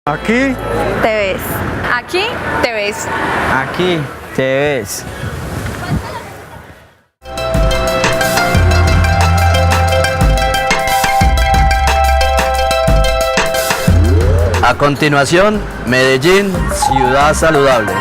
Aquí te ves. Aquí te ves. Aquí te ves. A continuación, Medellín, ciudad saludable.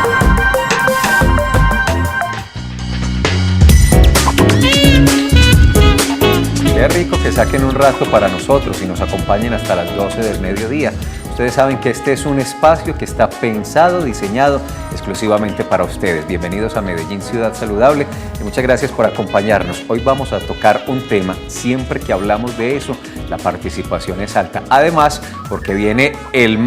Qué rico que saquen un rato para nosotros y nos acompañen hasta las 12 del mediodía. Ustedes saben que este es un espacio que está pensado, diseñado exclusivamente para ustedes. Bienvenidos a Medellín, ciudad saludable, y muchas gracias por acompañarnos. Hoy vamos a tocar un tema, siempre que hablamos de eso, la participación es alta. Además, porque viene el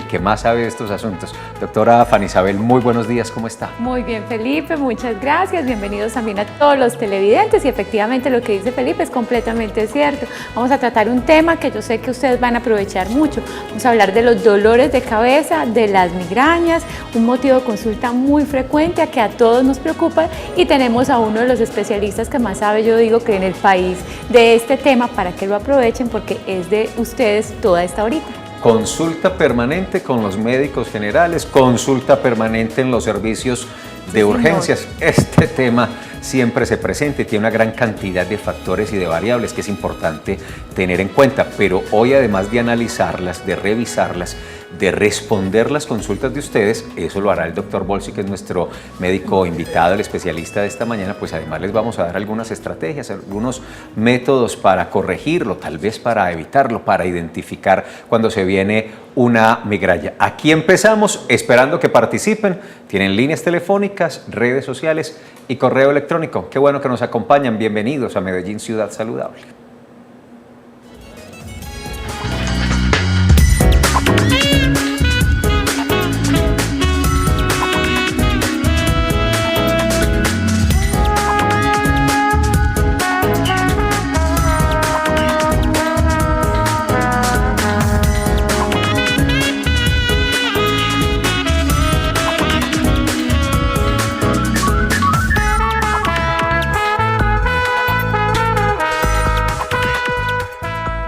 que más sabe de estos asuntos. Doctora Fanny Isabel, muy buenos días, ¿cómo está? Muy bien, Felipe, muchas gracias. Bienvenidos también a todos los televidentes, y efectivamente lo que dice Felipe es completamente cierto. Vamos a tratar un tema que yo sé que ustedes van a aprovechar mucho. Vamos a hablar de los dolores de cabeza, de las migrañas, un motivo de consulta muy frecuente que a todos nos preocupa, y tenemos a uno de los especialistas que más sabe, yo digo, que en el país de este tema, para que lo aprovechen porque es de ustedes toda esta horita. Consulta permanente con los médicos generales, consulta permanente en los servicios de urgencias. Este tema siempre se presenta y tiene una gran cantidad de factores y de variables que es importante tener en cuenta, pero hoy, además de analizarlas, de revisarlas, de responder las consultas de ustedes, eso lo hará el doctor Bolsi, que es nuestro médico invitado, el especialista de esta mañana. Pues además les vamos a dar algunas estrategias, algunos métodos para corregirlo, tal vez para evitarlo, para identificar cuando se viene una migraña. Aquí empezamos, esperando que participen. Tienen líneas telefónicas, redes sociales y correo electrónico. Qué bueno que nos acompañan. Bienvenidos a Medellín, ciudad saludable.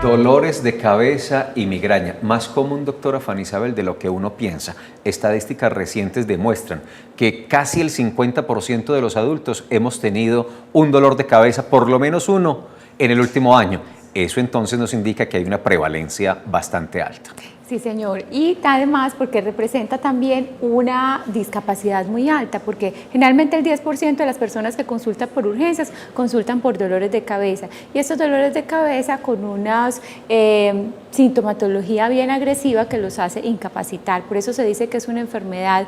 Dolores de cabeza y migraña, más común, doctora Fanny Isabel, de lo que uno piensa. Estadísticas recientes demuestran que casi el 50% de los adultos hemos tenido un dolor de cabeza, por lo menos uno, en el último año. Eso entonces nos indica que hay una prevalencia bastante alta. Sí, señor, y además porque representa también una discapacidad muy alta, porque generalmente el 10% de las personas que consultan por urgencias consultan por dolores de cabeza, y estos dolores de cabeza con una sintomatología bien agresiva que los hace incapacitar. Por eso se dice que es una enfermedad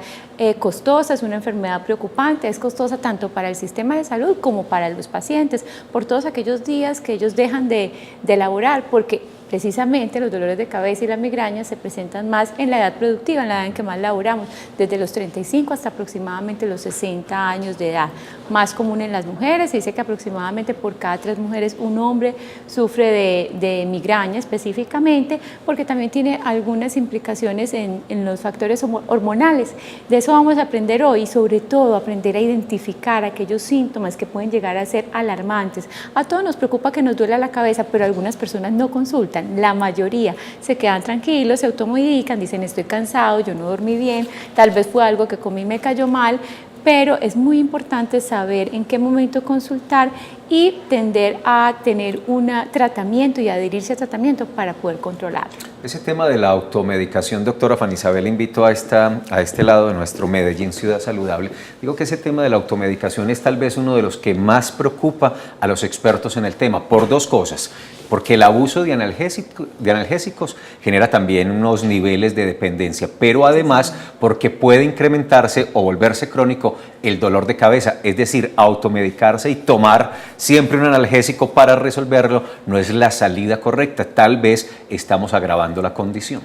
costosa, es una enfermedad preocupante, es costosa tanto para el sistema de salud como para los pacientes, por todos aquellos días que ellos dejan de laborar, porque precisamente los dolores de cabeza y las migrañas se presentan más en la edad productiva, en la edad en que más laboramos, desde los 35 hasta aproximadamente los 60 años de edad. Más común en las mujeres, se dice que aproximadamente por cada 3 mujeres un hombre sufre de migraña específicamente, porque también tiene algunas implicaciones en los factores hormonales. De eso vamos a aprender hoy, y sobre todo aprender a identificar aquellos síntomas que pueden llegar a ser alarmantes. A todos nos preocupa que nos duela la cabeza, pero algunas personas no consultan. La mayoría se quedan tranquilos, se automedican, dicen estoy cansado, yo no dormí bien, tal vez fue algo que comí y me cayó mal, pero es muy importante saber en qué momento consultar y tender a tener un tratamiento y adherirse al tratamiento para poder controlarlo. Ese tema de la automedicación, doctora Fanny Isabel, invito a este lado de nuestro Medellín, ciudad saludable. Digo que ese tema de la automedicación es tal vez uno de los que más preocupa a los expertos en el tema, por 2 cosas. Porque el abuso de analgésicos genera también unos niveles de dependencia, pero además porque puede incrementarse o volverse crónico el dolor de cabeza, es decir, automedicarse y tomar siempre un analgésico para resolverlo no es la salida correcta, tal vez estamos agravando la condición.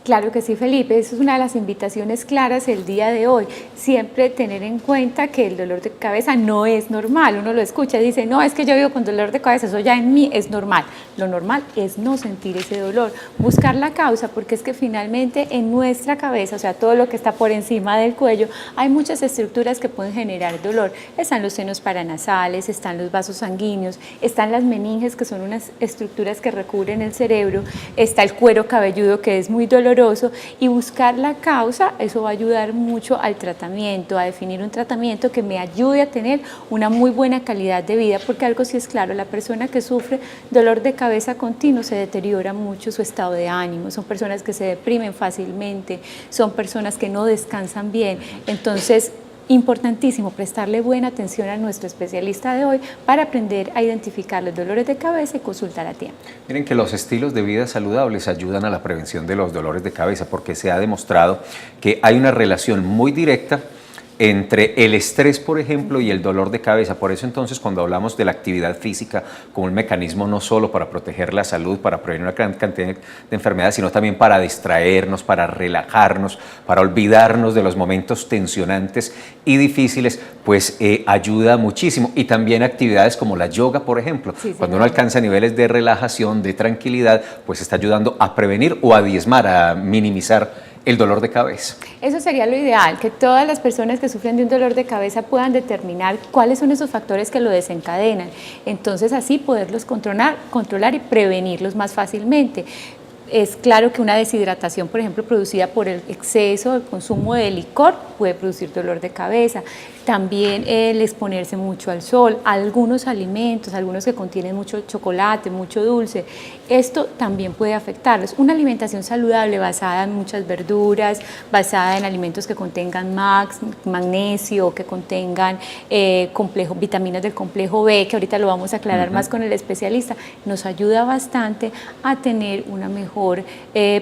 Claro que sí, Felipe, eso es una de las invitaciones claras el día de hoy. Siempre tener en cuenta que el dolor de cabeza no es normal. Uno lo escucha y dice, no, es que yo vivo con dolor de cabeza, eso ya en mí es normal. Lo normal es no sentir ese dolor, buscar la causa, porque es que finalmente en nuestra cabeza, o sea, todo lo que está por encima del cuello, hay muchas estructuras que pueden generar dolor. Están los senos paranasales, están los vasos sanguíneos, están las meninges, que son unas estructuras que recubren el cerebro, está el cuero cabelludo, que es muy doloroso, doloroso, y buscar la causa, eso va a ayudar mucho al tratamiento, a definir un tratamiento que me ayude a tener una muy buena calidad de vida, porque algo sí es claro, la persona que sufre dolor de cabeza continuo se deteriora mucho su estado de ánimo, son personas que se deprimen fácilmente, son personas que no descansan bien, entonces importantísimo prestarle buena atención a nuestro especialista de hoy para aprender a identificar los dolores de cabeza y consultar a tiempo. Miren que los estilos de vida saludables ayudan a la prevención de los dolores de cabeza porque se ha demostrado que hay una relación muy directa entre el estrés, por ejemplo, y el dolor de cabeza. Por eso entonces cuando hablamos de la actividad física como un mecanismo no solo para proteger la salud, para prevenir una gran cantidad de enfermedades, sino también para distraernos, para relajarnos, para olvidarnos de los momentos tensionantes y difíciles, pues ayuda muchísimo. Y también actividades como la yoga, por ejemplo. Sí, cuando uno alcanza niveles de relajación, de tranquilidad, pues está ayudando a prevenir o a diezmar, a minimizar el dolor de cabeza. Eso sería lo ideal, que todas las personas que sufren de un dolor de cabeza puedan determinar cuáles son esos factores que lo desencadenan. Entonces así poderlos controlar y prevenirlos más fácilmente. Es claro que una deshidratación, por ejemplo, producida por el exceso del consumo de licor puede producir dolor de cabeza. También el exponerse mucho al sol, algunos alimentos, algunos que contienen mucho chocolate, mucho dulce, esto también puede afectarlos. Una alimentación saludable basada en muchas verduras, basada en alimentos que contengan magnesio, que contengan vitaminas del complejo B, que ahorita lo vamos a aclarar más con el especialista, nos ayuda bastante a tener una mejor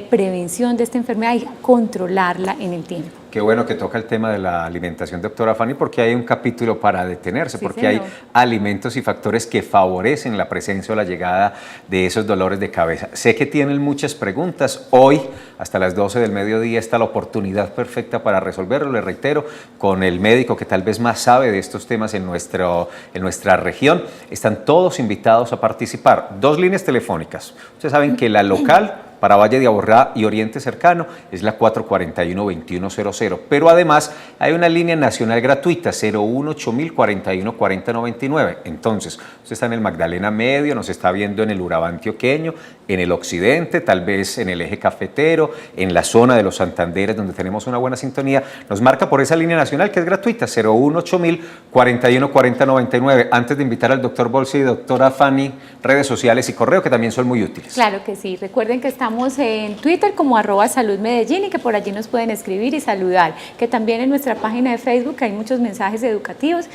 prevención de esta enfermedad y controlarla en el tiempo. Qué bueno que toca el tema de la alimentación, doctora Fanny, porque hay un capítulo para detenerse, sí, porque señor. Hay alimentos y factores que favorecen la presencia o la llegada de esos dolores de cabeza. Sé que tienen muchas preguntas. Hoy, hasta las 12 del mediodía, está la oportunidad perfecta para resolverlo. Les reitero, con el médico que tal vez más sabe de estos temas en nuestra región. Están todos invitados a participar. 2 líneas telefónicas. Ustedes saben que la local para Valle de Aburrá y Oriente Cercano es la 441-2100, pero además hay una línea nacional gratuita 018-041-4099. Entonces, usted está en el Magdalena Medio, nos está viendo en el Urabá antioqueño, en el occidente, tal vez en el eje cafetero, en la zona de los Santanderes donde tenemos una buena sintonía, nos marca por esa línea nacional que es gratuita 018-041-4099. Antes de invitar al doctor Bolsi y doctora Fanny, redes sociales y correo que también son muy útiles. Claro que sí, recuerden que estamos en Twitter como @saludmedellín y que por allí nos pueden escribir y saludar, que también en nuestra página de Facebook hay muchos mensajes educativos,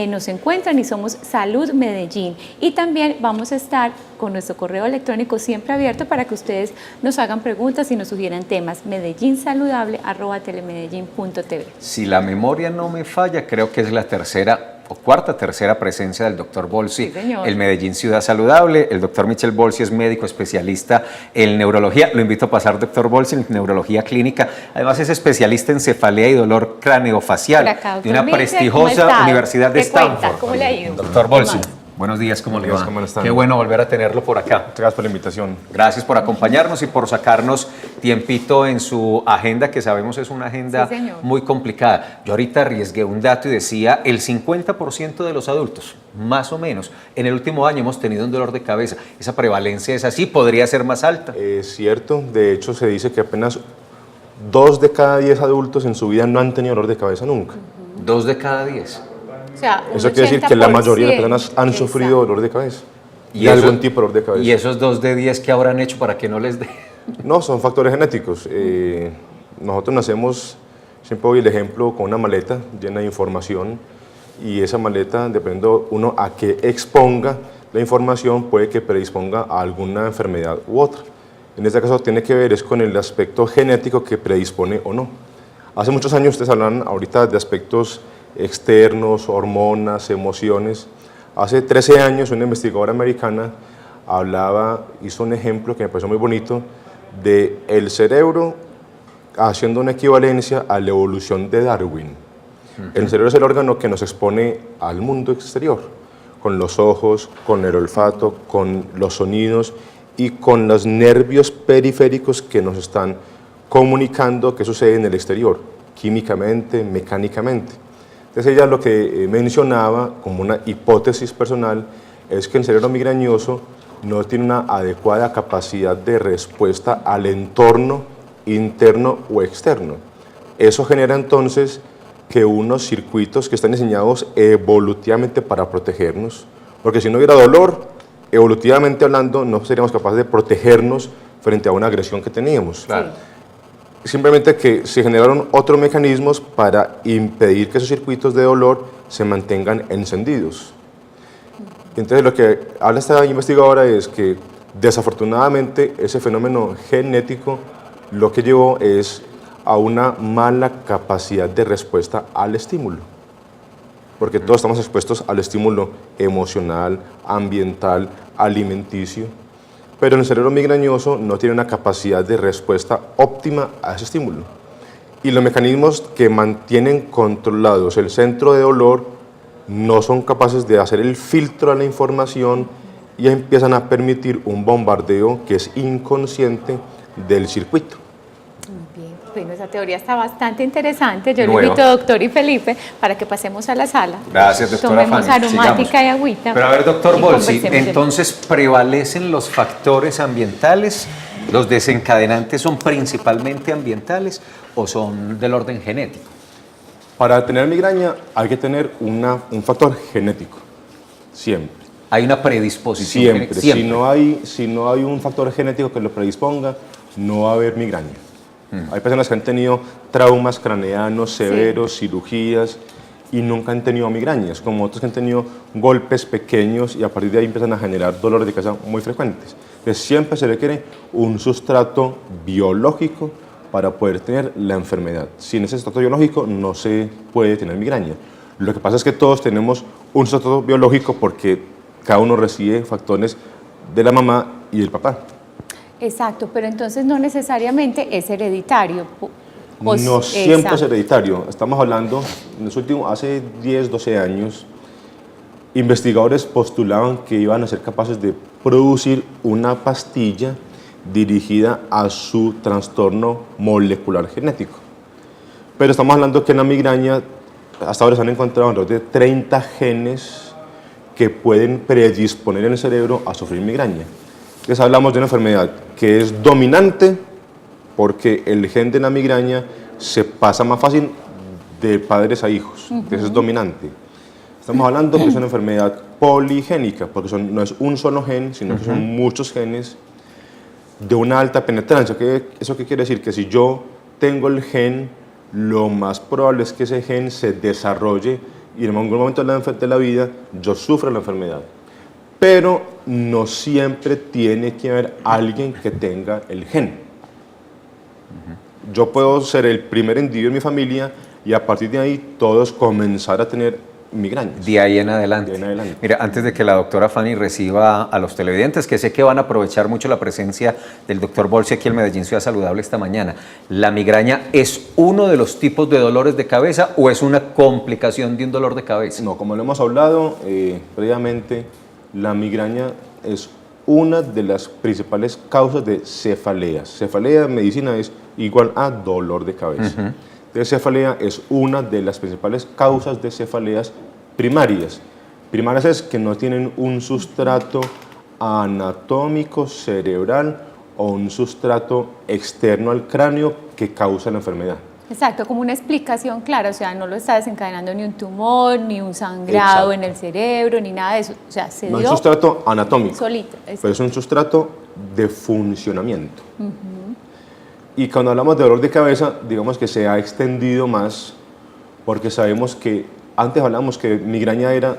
nos encuentran y somos Salud Medellín, y también vamos a estar con nuestro correo electrónico siempre abierto para que ustedes nos hagan preguntas y nos sugieran temas, medellínsaludable@telemedellín.tv. Si la memoria no me falla, creo que es la tercera presencia del doctor Bolsi, sí, el Medellín Ciudad Saludable. El doctor Michel Bolsi es médico especialista en neurología. Lo invito a pasar, doctor Bolsi, en neurología clínica. Además es especialista en cefalea y dolor craneofacial de una prestigiosa universidad de Stanford. ¿Cómo le ha ido? Doctor Bolsi. Buenos días, ¿cómo le va? Qué bueno volver a tenerlo por acá. Muchas gracias por la invitación. Gracias por acompañarnos y por sacarnos tiempito en su agenda, que sabemos es una agenda muy complicada. Yo ahorita arriesgué un dato y decía el 50% de los adultos, más o menos, en el último año hemos tenido un dolor de cabeza. ¿Esa prevalencia es así? ¿Podría ser más alta? Es cierto, de hecho se dice que apenas 2 de cada 10 adultos en su vida no han tenido dolor de cabeza nunca. 2 de cada 10. O sea, eso quiere decir que la mayoría de personas han sufrido dolor de cabeza. Y algún tipo de dolor de cabeza. ¿Y esos 2 de 10 qué habrán hecho para que no les dé? No, son factores genéticos. Nosotros nacemos, siempre doy el ejemplo, con una maleta llena de información, y esa maleta, dependiendo uno a qué exponga la información, puede que predisponga a alguna enfermedad u otra. En este caso tiene que ver es con el aspecto genético que predispone o no. Hace muchos años ustedes hablan ahorita de aspectos externos, hormonas, emociones. Hace 13 años una investigadora americana hizo un ejemplo que me pareció muy bonito de el cerebro haciendo una equivalencia a la evolución de Darwin. El cerebro es el órgano que nos expone al mundo exterior, con los ojos, con el olfato, con los sonidos y con los nervios periféricos que nos están comunicando qué sucede en el exterior, químicamente, mecánicamente. Entonces ella lo que mencionaba como una hipótesis personal es que el cerebro migrañoso no tiene una adecuada capacidad de respuesta al entorno interno o externo. Eso genera entonces que unos circuitos que están diseñados evolutivamente para protegernos, porque si no hubiera dolor, evolutivamente hablando, no seríamos capaces de protegernos frente a una agresión que teníamos. Claro. Simplemente que se generaron otros mecanismos para impedir que esos circuitos de dolor se mantengan encendidos. Entonces lo que habla esta investigadora es que desafortunadamente ese fenómeno genético lo que llevó es a una mala capacidad de respuesta al estímulo. Porque todos estamos expuestos al estímulo emocional, ambiental, alimenticio, pero el cerebro migrañoso no tiene una capacidad de respuesta óptima a ese estímulo. Y los mecanismos que mantienen controlados el centro de dolor no son capaces de hacer el filtro a la información y empiezan a permitir un bombardeo que es inconsciente del circuito. Bien, bueno, esa teoría está bastante interesante. Yo Nueva. le invito, doctor y Felipe, para que pasemos a la sala. Gracias, doctora Tomemos Fanny. aromática Sigamos. y agüita. Pero a ver, doctor y Bolsi, conversemos de- entonces prevalecen los factores ambientales, los desencadenantes son principalmente ambientales o son del orden genético. Para tener migraña hay que tener un factor genético, siempre. Hay una predisposición Siempre. genética. Si no hay un factor genético que lo predisponga, no va a haber migraña. Hay personas que han tenido traumas craneanos severos, cirugías, y nunca han tenido migrañas, como otros que han tenido golpes pequeños y a partir de ahí empiezan a generar dolores de cabeza muy frecuentes. Entonces siempre se requiere un sustrato biológico para poder tener la enfermedad. Sin ese sustrato biológico no se puede tener migraña. Lo que pasa es que todos tenemos un sustrato biológico porque cada uno recibe factores de la mamá y del papá. Exacto, pero entonces no necesariamente es hereditario. No siempre es exacto. hereditario. Estamos hablando, en los últimos, hace 10, 12 años, investigadores postulaban que iban a ser capaces de producir una pastilla dirigida a su trastorno molecular genético. Pero estamos hablando que en la migraña, hasta ahora se han encontrado alrededor de 30 genes que pueden predisponer en el cerebro a sufrir migraña. Entonces hablamos de una enfermedad que es dominante porque el gen de la migraña se pasa más fácil de padres a hijos, entonces es dominante. Estamos hablando que es una enfermedad poligénica, porque no es un solo gen, sino que son muchos genes de una alta penetrancia. ¿Eso qué quiere decir? Que si yo tengo el gen, lo más probable es que ese gen se desarrolle y en algún momento de la vida yo sufra la enfermedad. Pero no siempre tiene que haber alguien que tenga el gen. Yo puedo ser el primer individuo en mi familia y a partir de ahí todos comenzar a tener migrañas. De ahí en adelante. De ahí en adelante. Mira, antes de que la doctora Fanny reciba a los televidentes, que sé que van a aprovechar mucho la presencia del doctor Bolsi aquí en Medellín Ciudad Saludable esta mañana, ¿la migraña es uno de los tipos de dolores de cabeza o es una complicación de un dolor de cabeza? No, como lo hemos hablado previamente, la migraña es una de las principales causas de cefaleas. Cefalea en medicina es igual a dolor de cabeza. Entonces, cefalea es una de las principales causas de cefaleas primarias. Primarias es que no tienen un sustrato anatómico cerebral o un sustrato externo al cráneo que causa la enfermedad. Exacto, como una explicación clara, o sea, no lo está desencadenando ni un tumor, ni un sangrado Exacto. en el cerebro, ni nada de eso. O sea, se No es dio un sustrato anatómico, solito. pero es un sustrato de funcionamiento. Y cuando hablamos de dolor de cabeza, digamos que se ha extendido más porque sabemos que antes hablábamos que migraña era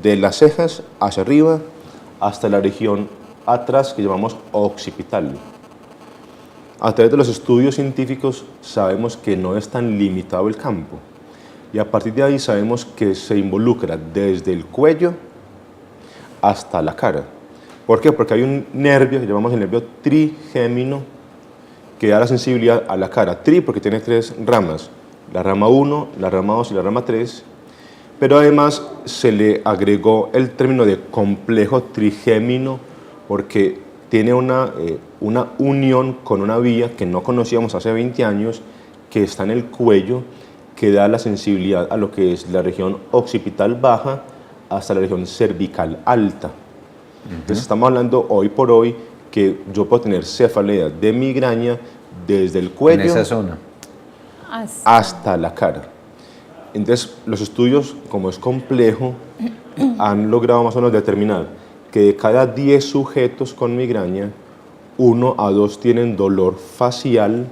de las cejas hacia arriba hasta la región atrás que llamamos occipital. A través de los estudios científicos sabemos que no es tan limitado el campo y a partir de ahí sabemos que se involucra desde el cuello hasta la cara. ¿Por qué? Porque hay un nervio que llamamos el nervio trigémino que da la sensibilidad a la cara. Tri porque tiene 3 ramas, la rama 1, la rama 2 y la rama 3, pero además se le agregó el término de complejo trigémino porque tiene una unión con una vía que no conocíamos hace 20 años, que está en el cuello, que da la sensibilidad a lo que es la región occipital baja hasta la región cervical alta. Entonces estamos hablando hoy por hoy que yo puedo tener cefalea de migraña desde el En cuello esa zona. hasta la cara. Entonces, los estudios, como es complejo, han logrado más o menos determinar que de cada 10 sujetos con migraña, 1 a 2 tienen dolor facial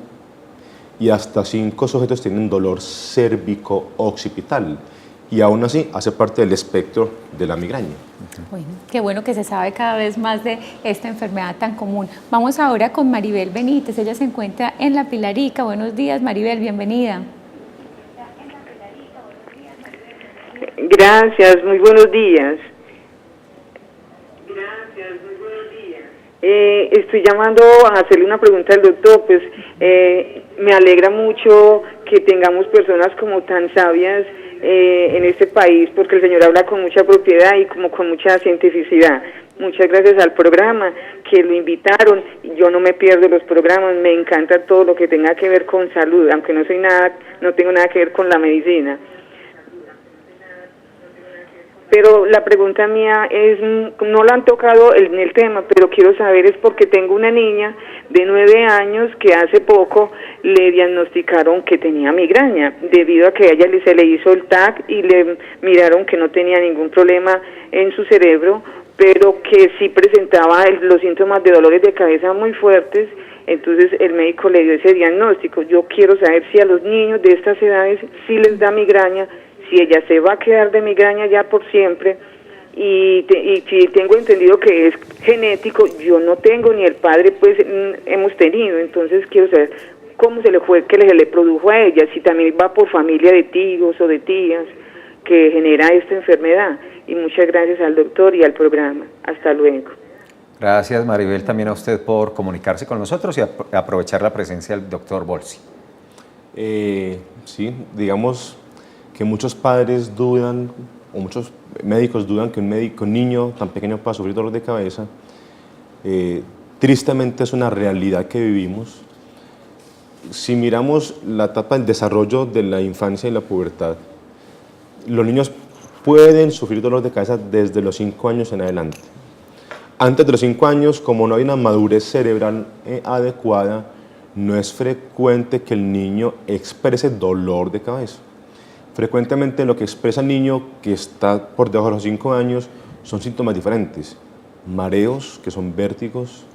y hasta 5 sujetos tienen dolor cérvico-occipital. Y aún así hace parte del espectro de la migraña. Bueno, qué bueno que se sabe cada vez más de esta enfermedad tan común. Vamos ahora con Maribel Benítez, ella se encuentra en La Pilarica. Buenos días, Maribel, bienvenida. Gracias, muy buenos días. Estoy llamando a hacerle una pregunta al doctor. Pues me alegra mucho que tengamos personas como tan sabias en este país, porque el señor habla con mucha propiedad y como con mucha cientificidad. Muchas gracias al programa que lo invitaron. Yo no me pierdo los programas, me encanta todo lo que tenga que ver con salud, aunque no tengo nada que ver con la medicina. Pero la pregunta mía es, no lo han tocado en el tema, pero quiero saber es porque tengo una niña de 9 años que hace poco le diagnosticaron que tenía migraña, debido a que a ella se le hizo el TAC y le miraron que no tenía ningún problema en su cerebro, pero que sí presentaba los síntomas de dolores de cabeza muy fuertes. Entonces el médico le dio ese diagnóstico. Yo quiero saber si a los niños de estas edades sí les da migraña, si ella se va a quedar de migraña ya por siempre, y si tengo entendido que es genético, yo no tengo ni el padre pues hemos tenido, entonces quiero saber cómo se le fue que se le produjo a ella, si también va por familia de tíos o de tías que genera esta enfermedad. Y muchas gracias al doctor y al programa. Hasta luego. Gracias, Maribel, también a usted por comunicarse con nosotros y aprovechar la presencia del doctor Bolsi. Sí, digamos que muchos padres dudan, o muchos médicos dudan que un niño tan pequeño pueda sufrir dolor de cabeza. Tristemente es una realidad que vivimos. Si miramos la etapa del desarrollo de la infancia y la pubertad, los niños pueden sufrir dolor de cabeza desde los 5 años en adelante. Antes de los 5 años, como no hay una madurez cerebral adecuada, no es frecuente que el niño exprese dolor de cabeza. Frecuentemente lo que expresa el niño que está por debajo de los 5 años son síntomas diferentes. Mareos, que son vértigos,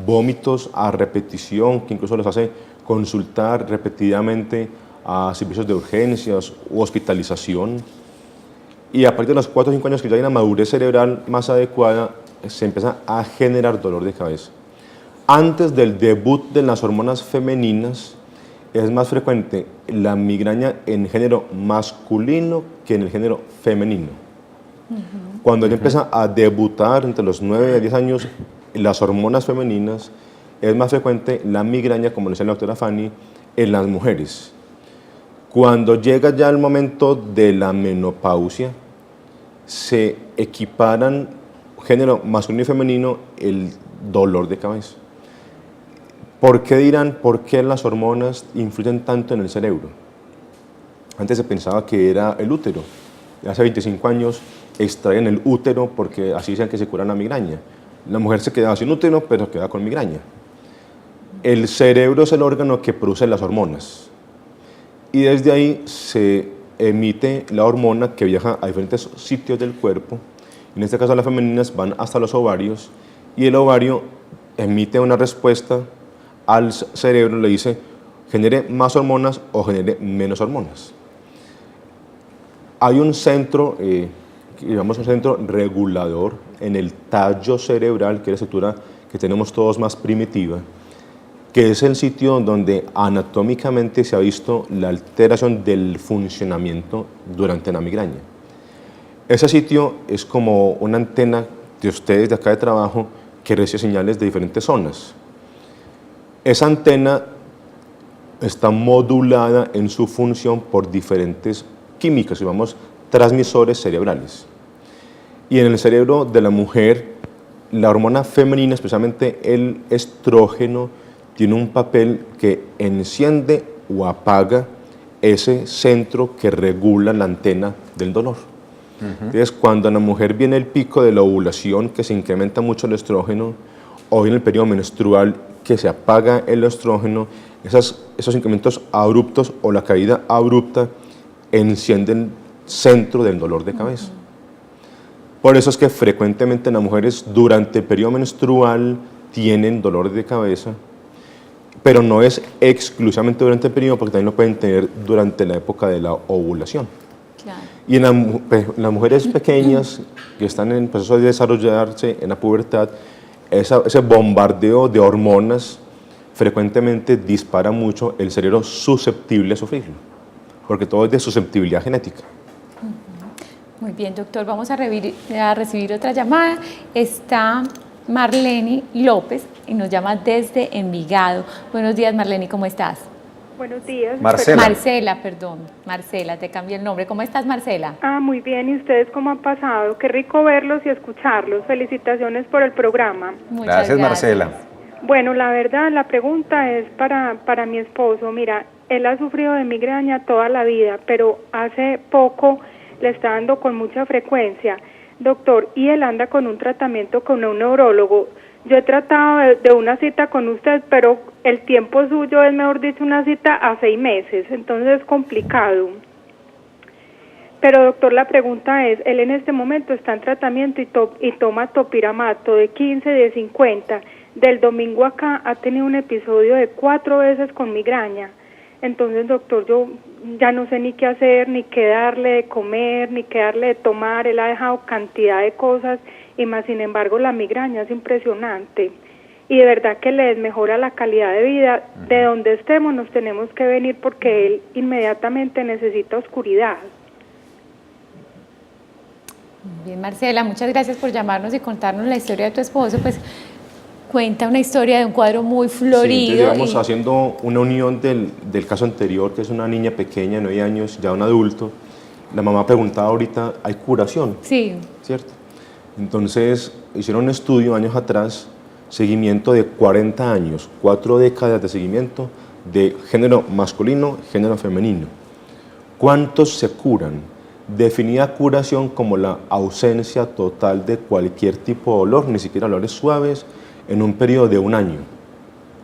vómitos a repetición, que incluso los hace consultar repetidamente a servicios de urgencias u hospitalización. Y a partir de los 4 o 5 años que ya hay una madurez cerebral más adecuada, se empieza a generar dolor de cabeza. Antes del debut de las hormonas femeninas, es más frecuente la migraña en género masculino que en el género femenino. Cuando ya empieza a debutar entre los 9 y 10 años las hormonas femeninas, es más frecuente la migraña, como decía la doctora Fanny, en las mujeres. Cuando llega ya el momento de la menopausia, se equiparan género masculino y femenino el dolor de cabeza. ¿Por qué dirán por qué las hormonas influyen tanto en el cerebro? Antes se pensaba que era el útero. Hace 25 años extraen el útero porque así dicen que se cura la migraña. La mujer se quedaba sin útero, pero quedaba con migraña. El cerebro es el órgano que produce las hormonas. Y desde ahí se emite la hormona que viaja a diferentes sitios del cuerpo. En este caso las femeninas van hasta los ovarios y el ovario emite una respuesta al cerebro, le dice genere más hormonas o genere menos hormonas. Hay un centro, digamos un centro regulador en el tallo cerebral, que es la estructura que tenemos todos más primitiva, que es el sitio donde anatómicamente se ha visto la alteración del funcionamiento durante la migraña. Ese sitio es como una antena de ustedes de acá de trabajo que recibe señales de diferentes zonas. Esa antena está modulada en su función por diferentes químicos, llamamos transmisores cerebrales. Y en el cerebro de la mujer, la hormona femenina, especialmente el estrógeno, tiene un papel que enciende o apaga ese centro que regula la antena del dolor. Entonces, cuando a la mujer viene el pico de la ovulación, que se incrementa mucho el estrógeno, o viene el periodo menstrual que se apaga el estrógeno, esos incrementos abruptos o la caída abrupta encienden el centro del dolor de cabeza. Por eso es que frecuentemente las mujeres durante el periodo menstrual tienen dolores de cabeza, pero no es exclusivamente durante el periodo, porque también lo pueden tener durante la época de la ovulación. Claro. Y en las mujeres pequeñas que están en proceso de desarrollarse en la pubertad, ese bombardeo de hormonas frecuentemente dispara mucho el cerebro susceptible a sufrirlo, porque todo es de susceptibilidad genética. Muy bien, doctor, vamos a recibir otra llamada. Está Marlene López y nos llama desde Envigado. Buenos días, Marlene, ¿cómo estás? Buenos días. Marcela, te cambié el nombre. ¿Cómo estás, Marcela? Muy bien. ¿Y ustedes cómo han pasado? Qué rico verlos y escucharlos. Felicitaciones por el programa. Muchas Gracias, Marcela. Bueno, la verdad, la pregunta es para mi esposo. Mira, él ha sufrido de migraña toda la vida, pero hace poco le está dando con mucha frecuencia, doctor, y él anda con un tratamiento con un neurólogo. Yo he tratado de una cita con usted, pero el tiempo suyo es, mejor dicho, una cita a 6 meses, entonces es complicado. Pero, doctor, la pregunta es, él en este momento está en tratamiento y toma topiramato de 15, de 50. Del domingo acá ha tenido un episodio de 4 veces con migraña. Entonces, doctor, yo ya no sé ni qué hacer, ni qué darle de comer, ni qué darle de tomar. Él ha dejado cantidad de cosas y más, sin embargo, la migraña es impresionante. Y de verdad que le desmejora la calidad de vida. De donde estemos nos tenemos que venir porque él inmediatamente necesita oscuridad. Bien, Marcela, muchas gracias por llamarnos y contarnos la historia de tu esposo. Pues cuenta una historia de un cuadro muy florido. Sí, llevamos haciendo una unión del caso anterior, que es una niña pequeña, 9 años, ya un adulto. La mamá preguntaba ahorita, ¿hay curación? Sí. ¿Cierto? Entonces, hicieron un estudio años atrás, seguimiento de 40 años, 4 décadas de seguimiento de género masculino, género femenino. ¿Cuántos se curan? Definida curación como la ausencia total de cualquier tipo de dolor, ni siquiera dolores suaves, en un periodo de 1 año.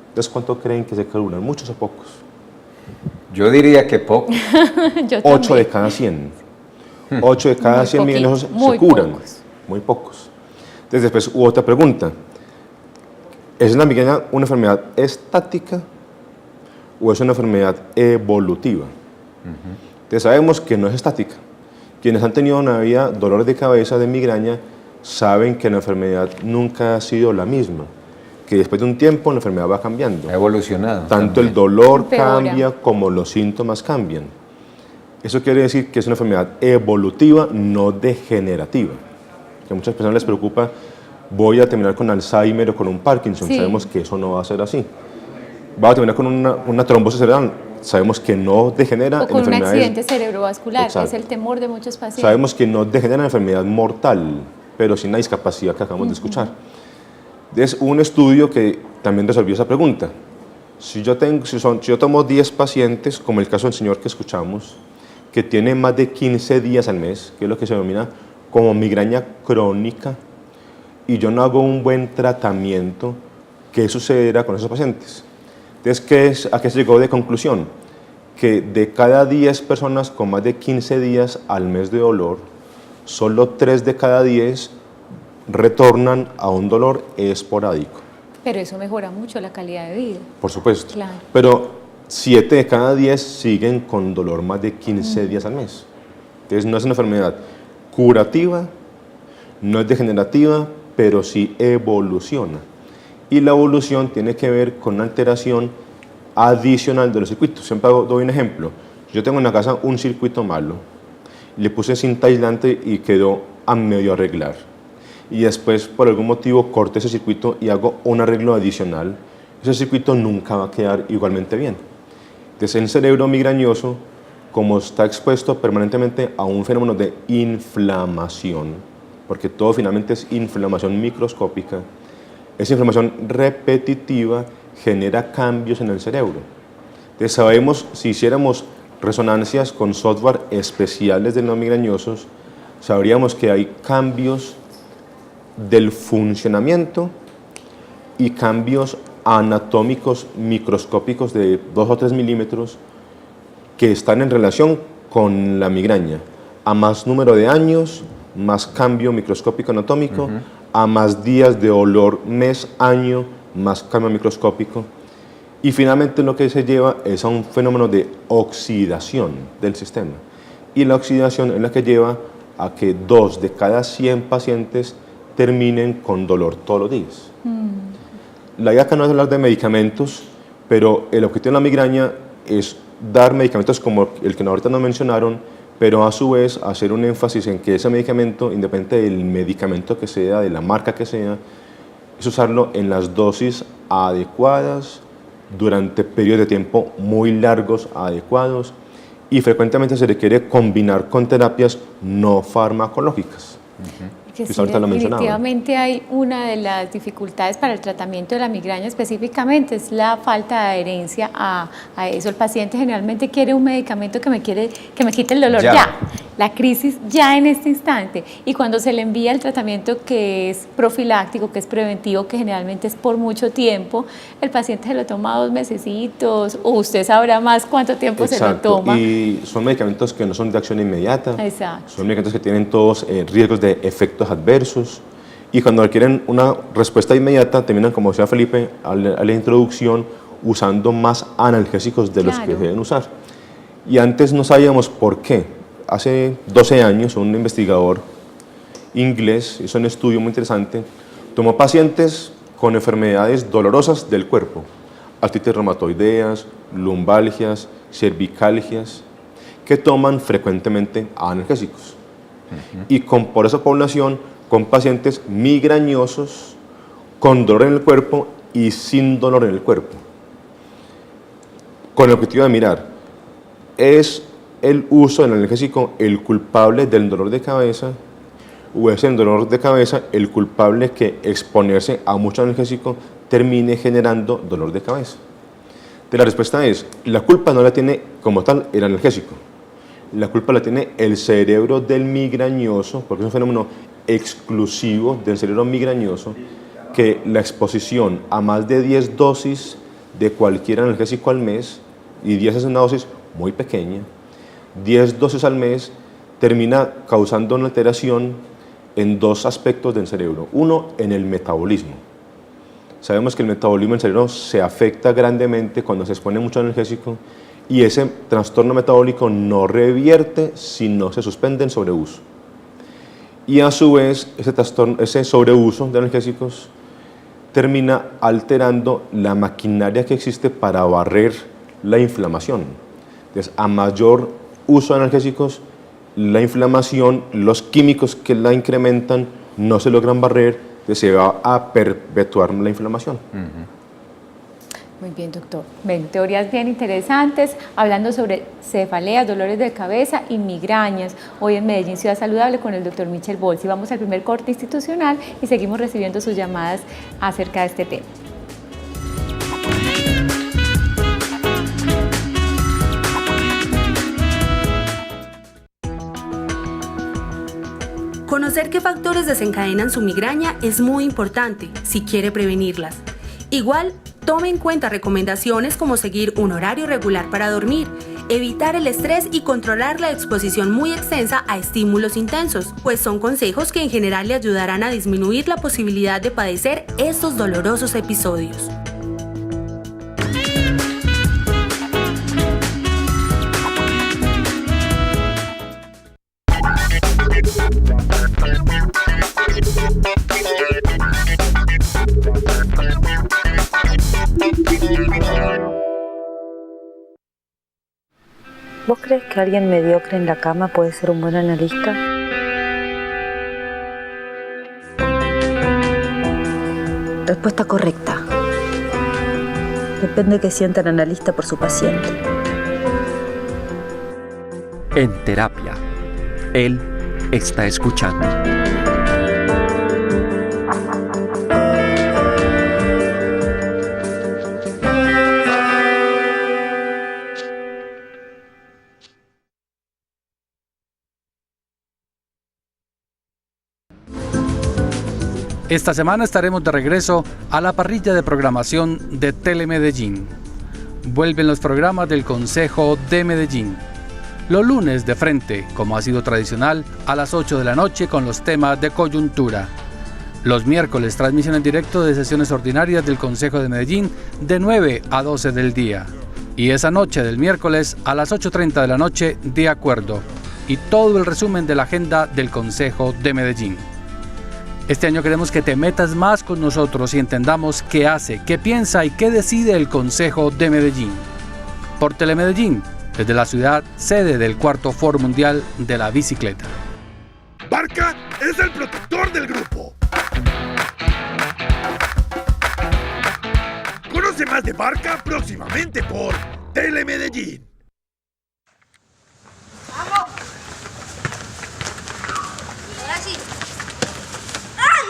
Entonces, ¿cuánto creen que se curan? ¿Muchos o pocos? Yo diría que pocos. 8 de cada 100. 8 de cada 100 millones se curan. Muy pocos. Entonces, después hubo otra pregunta. ¿Es la migraña una enfermedad estática o es una enfermedad evolutiva? Entonces, sabemos que no es estática. Quienes han tenido una vida dolores de cabeza de migraña saben que la enfermedad nunca ha sido la misma, que después de un tiempo la enfermedad va cambiando. Ha evolucionado. Tanto también. el dolor cambia como los síntomas cambian. Eso quiere decir que es una enfermedad evolutiva, no degenerativa. Que a muchas personas les preocupa, voy a terminar con Alzheimer o con un Parkinson. Sí. Sabemos que eso no va a ser así. Va a terminar con una trombosis cerebral. Sabemos que no degenera. O con un accidente cerebrovascular, que es el temor de muchos pacientes. Sabemos que no degenera en enfermedad mortal, pero sin la discapacidad que acabamos de escuchar. Es un estudio que también resolvió esa pregunta. Si yo tomo 10 pacientes, como el caso del señor que escuchamos, que tiene más de 15 días al mes, que es lo que se denomina como migraña crónica, y yo no hago un buen tratamiento, ¿qué sucederá con esos pacientes? Entonces, ¿a qué se llegó de conclusión? Que de cada 10 personas con más de 15 días al mes de dolor, solo 3 de cada 10 retornan a un dolor esporádico. Pero eso mejora mucho la calidad de vida. Por supuesto. Claro. Pero 7 de cada 10 siguen con dolor más de 15 días al mes. Entonces no es una enfermedad curativa, no es degenerativa, pero sí evoluciona. Y la evolución tiene que ver con una alteración adicional de los circuitos. Siempre doy un ejemplo. Yo tengo en la casa un circuito malo, le puse cinta aislante y quedó a medio arreglar. Y después, por algún motivo, corto ese circuito y hago un arreglo adicional. Ese circuito nunca va a quedar igualmente bien. Entonces, el cerebro migrañoso, como está expuesto permanentemente a un fenómeno de inflamación, porque todo finalmente es inflamación microscópica, esa inflamación repetitiva genera cambios en el cerebro. Entonces, sabemos, si hiciéramos resonancias con software especiales de no migrañosos, sabríamos que hay cambios del funcionamiento y cambios anatómicos microscópicos de 2 o 3 milímetros que están en relación con la migraña. A más número de años, más cambio microscópico anatómico, a más días de dolor mes, año, más cambio microscópico. Y finalmente lo que se lleva es a un fenómeno de oxidación del sistema. Y la oxidación es la que lleva a que 2 de cada 100 pacientes terminen con dolor todos los días. La idea acá no es hablar de medicamentos, pero el objetivo de la migraña es dar medicamentos como el que ahorita nos mencionaron, pero a su vez hacer un énfasis en que ese medicamento, independiente del medicamento que sea, de la marca que sea, es usarlo en las dosis adecuadas, durante periodos de tiempo muy largos, adecuados, y frecuentemente se requiere combinar con terapias no farmacológicas. Que sí, ahorita lo mencionaba. definitivamente hay una de las dificultades para el tratamiento de la migraña específicamente, es la falta de adherencia a eso. El paciente generalmente quiere un medicamento que me quite el dolor ya, la crisis ya en este instante. Y cuando se le envía el tratamiento que es profiláctico, que es preventivo, que generalmente es por mucho tiempo, el paciente se lo toma 2 mesecitos, o usted sabrá más cuánto tiempo se lo toma. Y son medicamentos que no son de acción inmediata. Exacto. Son medicamentos que tienen todos riesgos de efectos adversos, y cuando requieren una respuesta inmediata terminan, como decía Felipe a la introducción, usando más analgésicos de los que deben usar. Y antes no sabíamos por qué. Hace 12 años un investigador inglés hizo un estudio muy interesante, tomó pacientes con enfermedades dolorosas del cuerpo, artritis reumatoideas, lumbalgias, cervicalgias, que toman frecuentemente analgésicos. Y por esa población, con pacientes migrañosos, con dolor en el cuerpo y sin dolor en el cuerpo. Con el objetivo de mirar, ¿es el uso del analgésico el culpable del dolor de cabeza? ¿O es el dolor de cabeza el culpable que exponerse a mucho analgésico termine generando dolor de cabeza? La respuesta es, la culpa no la tiene como tal el analgésico. La culpa la tiene el cerebro del migrañoso, porque es un fenómeno exclusivo del cerebro migrañoso, que la exposición a más de 10 dosis de cualquier analgésico al mes, y 10 es una dosis muy pequeña, 10 dosis al mes termina causando una alteración en 2 aspectos del cerebro. Uno, en el metabolismo. Sabemos que el metabolismo del cerebro se afecta grandemente cuando se expone mucho analgésico, y ese trastorno metabólico no revierte si no se suspende en sobreuso. Y a su vez, ese sobreuso de analgésicos termina alterando la maquinaria que existe para barrer la inflamación. Entonces, a mayor uso de analgésicos, la inflamación, los químicos que la incrementan no se logran barrer, entonces se va a perpetuar la inflamación. Muy bien, doctor. Ven, teorías bien interesantes, hablando sobre cefaleas, dolores de cabeza y migrañas. Hoy en Medellín Ciudad Saludable con el doctor Michel Bolsi. Vamos al primer corte institucional y seguimos recibiendo sus llamadas acerca de este tema. Conocer qué factores desencadenan su migraña es muy importante si quiere prevenirlas. Igual, tome en cuenta recomendaciones como seguir un horario regular para dormir, evitar el estrés y controlar la exposición muy extensa a estímulos intensos, pues son consejos que en general le ayudarán a disminuir la posibilidad de padecer estos dolorosos episodios. ¿Vos crees que alguien mediocre en la cama puede ser un buen analista? Respuesta correcta. Depende de qué sienta el analista por su paciente. En terapia, él está escuchando. Esta semana estaremos de regreso a la parrilla de programación de Telemedellín. Vuelven los programas del Consejo de Medellín. Los lunes de frente, como ha sido tradicional, a las 8 de la noche con los temas de coyuntura. Los miércoles, transmisión en directo de sesiones ordinarias del Consejo de Medellín de 9 a 12 del día. Y esa noche del miércoles a las 8:30 de la noche, de acuerdo. Y todo el resumen de la agenda del Consejo de Medellín. Este año queremos que te metas más con nosotros y entendamos qué hace, qué piensa y qué decide el Consejo de Medellín. Por Telemedellín, desde la ciudad sede del cuarto Foro Mundial de la Bicicleta. Barca es el protector del grupo. Conoce más de Barca próximamente por Telemedellín. ¡Vamos! Ahora sí. ¡Ay!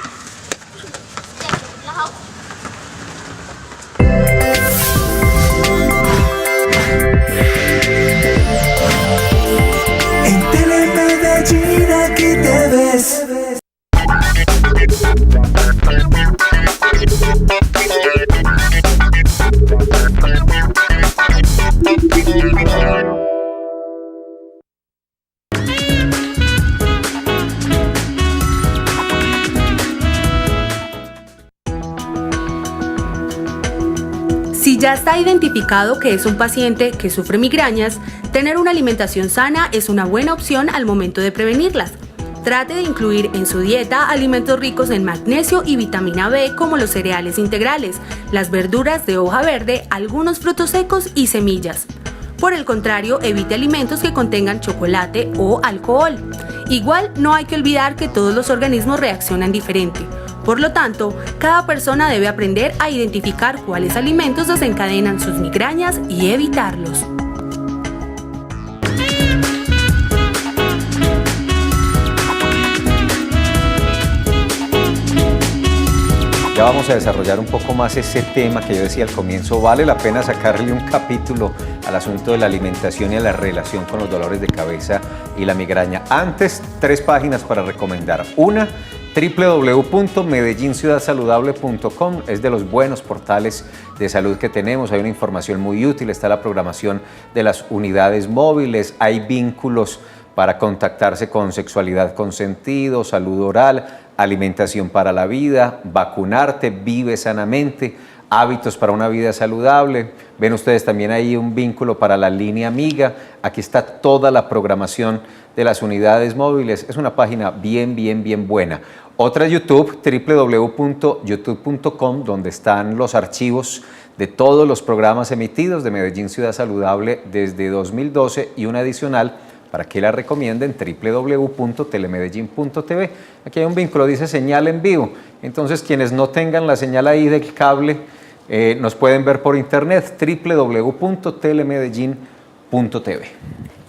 En Telemedellín aquí te ves. Si ya está identificado que es un paciente que sufre migrañas, tener una alimentación sana es una buena opción al momento de prevenirlas. Trate de incluir en su dieta alimentos ricos en magnesio y vitamina B como los cereales integrales, las verduras de hoja verde, algunos frutos secos y semillas. Por el contrario, evite alimentos que contengan chocolate o alcohol. Igual, no hay que olvidar que todos los organismos reaccionan diferente. Por lo tanto, cada persona debe aprender a identificar cuáles alimentos desencadenan sus migrañas y evitarlos. Ya vamos a desarrollar un poco más ese tema que yo decía al comienzo. Vale la pena sacarle un capítulo al asunto de la alimentación y a la relación con los dolores de cabeza y la migraña. Antes, 3 páginas para recomendar. Una, www.medellinciudadsaludable.com, es de los buenos portales de salud que tenemos. Hay una información muy útil, está la programación de las unidades móviles, hay vínculos para contactarse con sexualidad con sentido, salud oral, alimentación para la vida, vacunarte, vive sanamente, hábitos para una vida saludable. Ven ustedes también ahí un vínculo para la línea amiga. Aquí está toda la programación de las unidades móviles. Es una página bien buena. Otra es YouTube, www.youtube.com, donde están los archivos de todos los programas emitidos de Medellín Ciudad Saludable desde 2012 y una adicional para que la recomienden, www.telemedellin.tv. Aquí hay un vínculo, dice señal en vivo. Entonces, quienes no tengan la señal ahí del cable, nos pueden ver por internet, www.telemedellin.tv.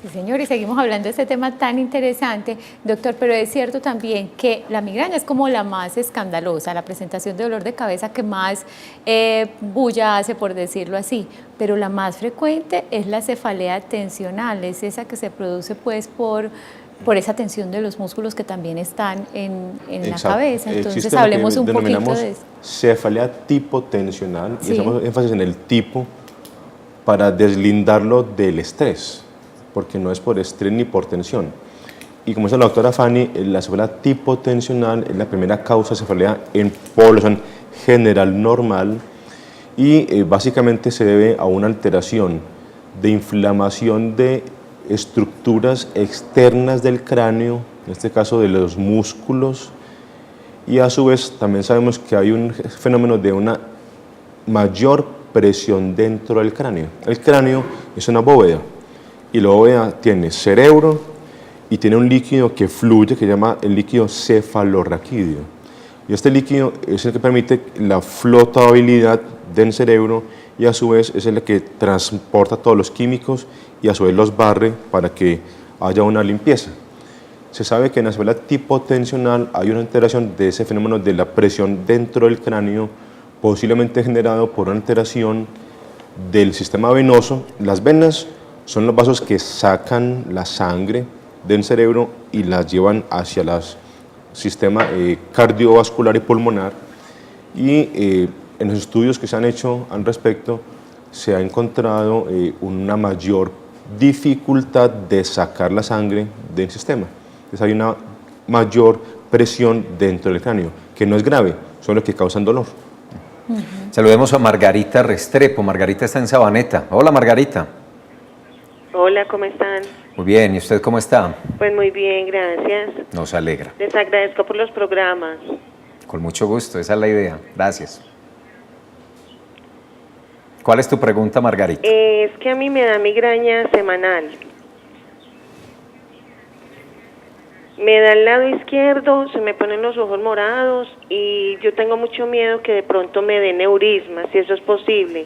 Sí, señor, y seguimos hablando de este tema tan interesante, doctor, pero es cierto también que la migraña es como la más escandalosa, la presentación de dolor de cabeza que más bulla hace, por decirlo así, pero la más frecuente es la cefalea tensional, es esa que se produce pues por esa tensión de los músculos que también están en la cabeza. Entonces hablemos un poquito de eso. Cefalea tipo tensional, sí. Y hacemos énfasis en el tipo para deslindarlo del estrés, porque no es por estrés ni por tensión. Y como dice la doctora Fanny, la cefalea tipo tensional es la primera causa de cefalea en población general normal y básicamente se debe a una alteración de inflamación de estructuras externas del cráneo, en este caso de los músculos, y a su vez también sabemos que hay un fenómeno de una mayor presión dentro del cráneo. El cráneo es una bóveda y la bóveda tiene cerebro y tiene un líquido que fluye que se llama el líquido cefalorraquídeo. Y este líquido es el que permite la flotabilidad del cerebro y a su vez es el que transporta todos los químicos y a su vez los barre para que haya una limpieza. Se sabe que en la cefalea tipo tensional hay una alteración de ese fenómeno de la presión dentro del cráneo, posiblemente generado por una alteración del sistema venoso. Las venas son los vasos que sacan la sangre del cerebro y las llevan hacia las sistema cardiovascular y pulmonar, y en los estudios que se han hecho al respecto se ha encontrado una mayor dificultad de sacar la sangre del sistema. Entonces hay una mayor presión dentro del cráneo, que no es grave, son los que causan dolor. Saludemos a Margarita Restrepo. Margarita está en Sabaneta. Hola, Margarita. Hola, ¿cómo están? Muy bien, ¿y usted cómo está? Pues muy bien, gracias. Nos alegra. Les agradezco por los programas. Con mucho gusto, esa es la idea. Gracias. ¿Cuál es tu pregunta, Margarita? Es que a mí me da migraña semanal. Me da el lado izquierdo, se me ponen los ojos morados y yo tengo mucho miedo que de pronto me dé neurisma, si eso es posible.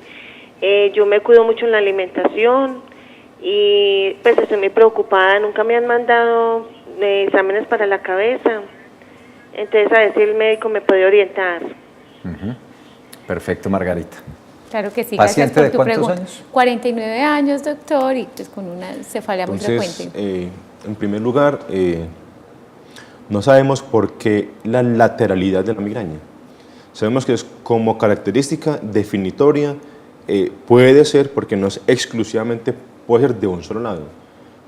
Yo me cuido mucho en la alimentación y pues estoy muy preocupada, nunca me han mandado exámenes para la cabeza, entonces a ver si el médico me puede orientar. Perfecto, Margarita. Claro que sí, ¿Paciente gracias por de tu cuántos pregunta. años? 49 años, doctor, y pues con una cefalia muy Entonces, frecuente. en primer lugar, no sabemos por qué la lateralidad de la migraña. Sabemos que es como característica definitoria, puede ser, porque no es exclusivamente, puede ser de un solo lado,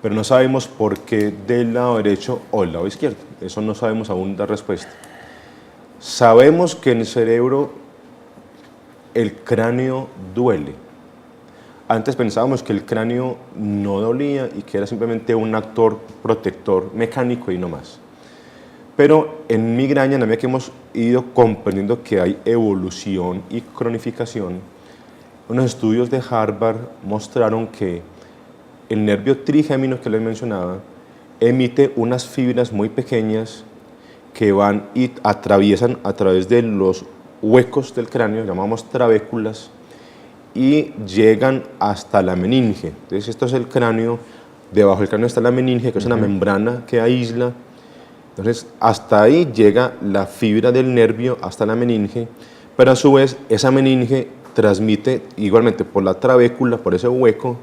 pero no sabemos por qué del lado derecho o del lado izquierdo. Eso no sabemos aún dar respuesta. Sabemos que en el cerebro el cráneo duele. Antes pensábamos que el cráneo no dolía y que era simplemente un actor protector mecánico y no más. Pero en migraña, en la medida que hemos ido comprendiendo que hay evolución y cronificación, unos estudios de Harvard mostraron que el nervio trigémino que les mencionaba emite unas fibras muy pequeñas que van y atraviesan a través de los huecos del cráneo, llamamos trabéculas, y llegan hasta la meninge. Entonces esto es el cráneo, debajo del cráneo está la meninge, que es una membrana que aísla. Entonces hasta ahí llega la fibra del nervio hasta la meninge, pero a su vez esa meninge transmite igualmente por la trabécula, por ese hueco,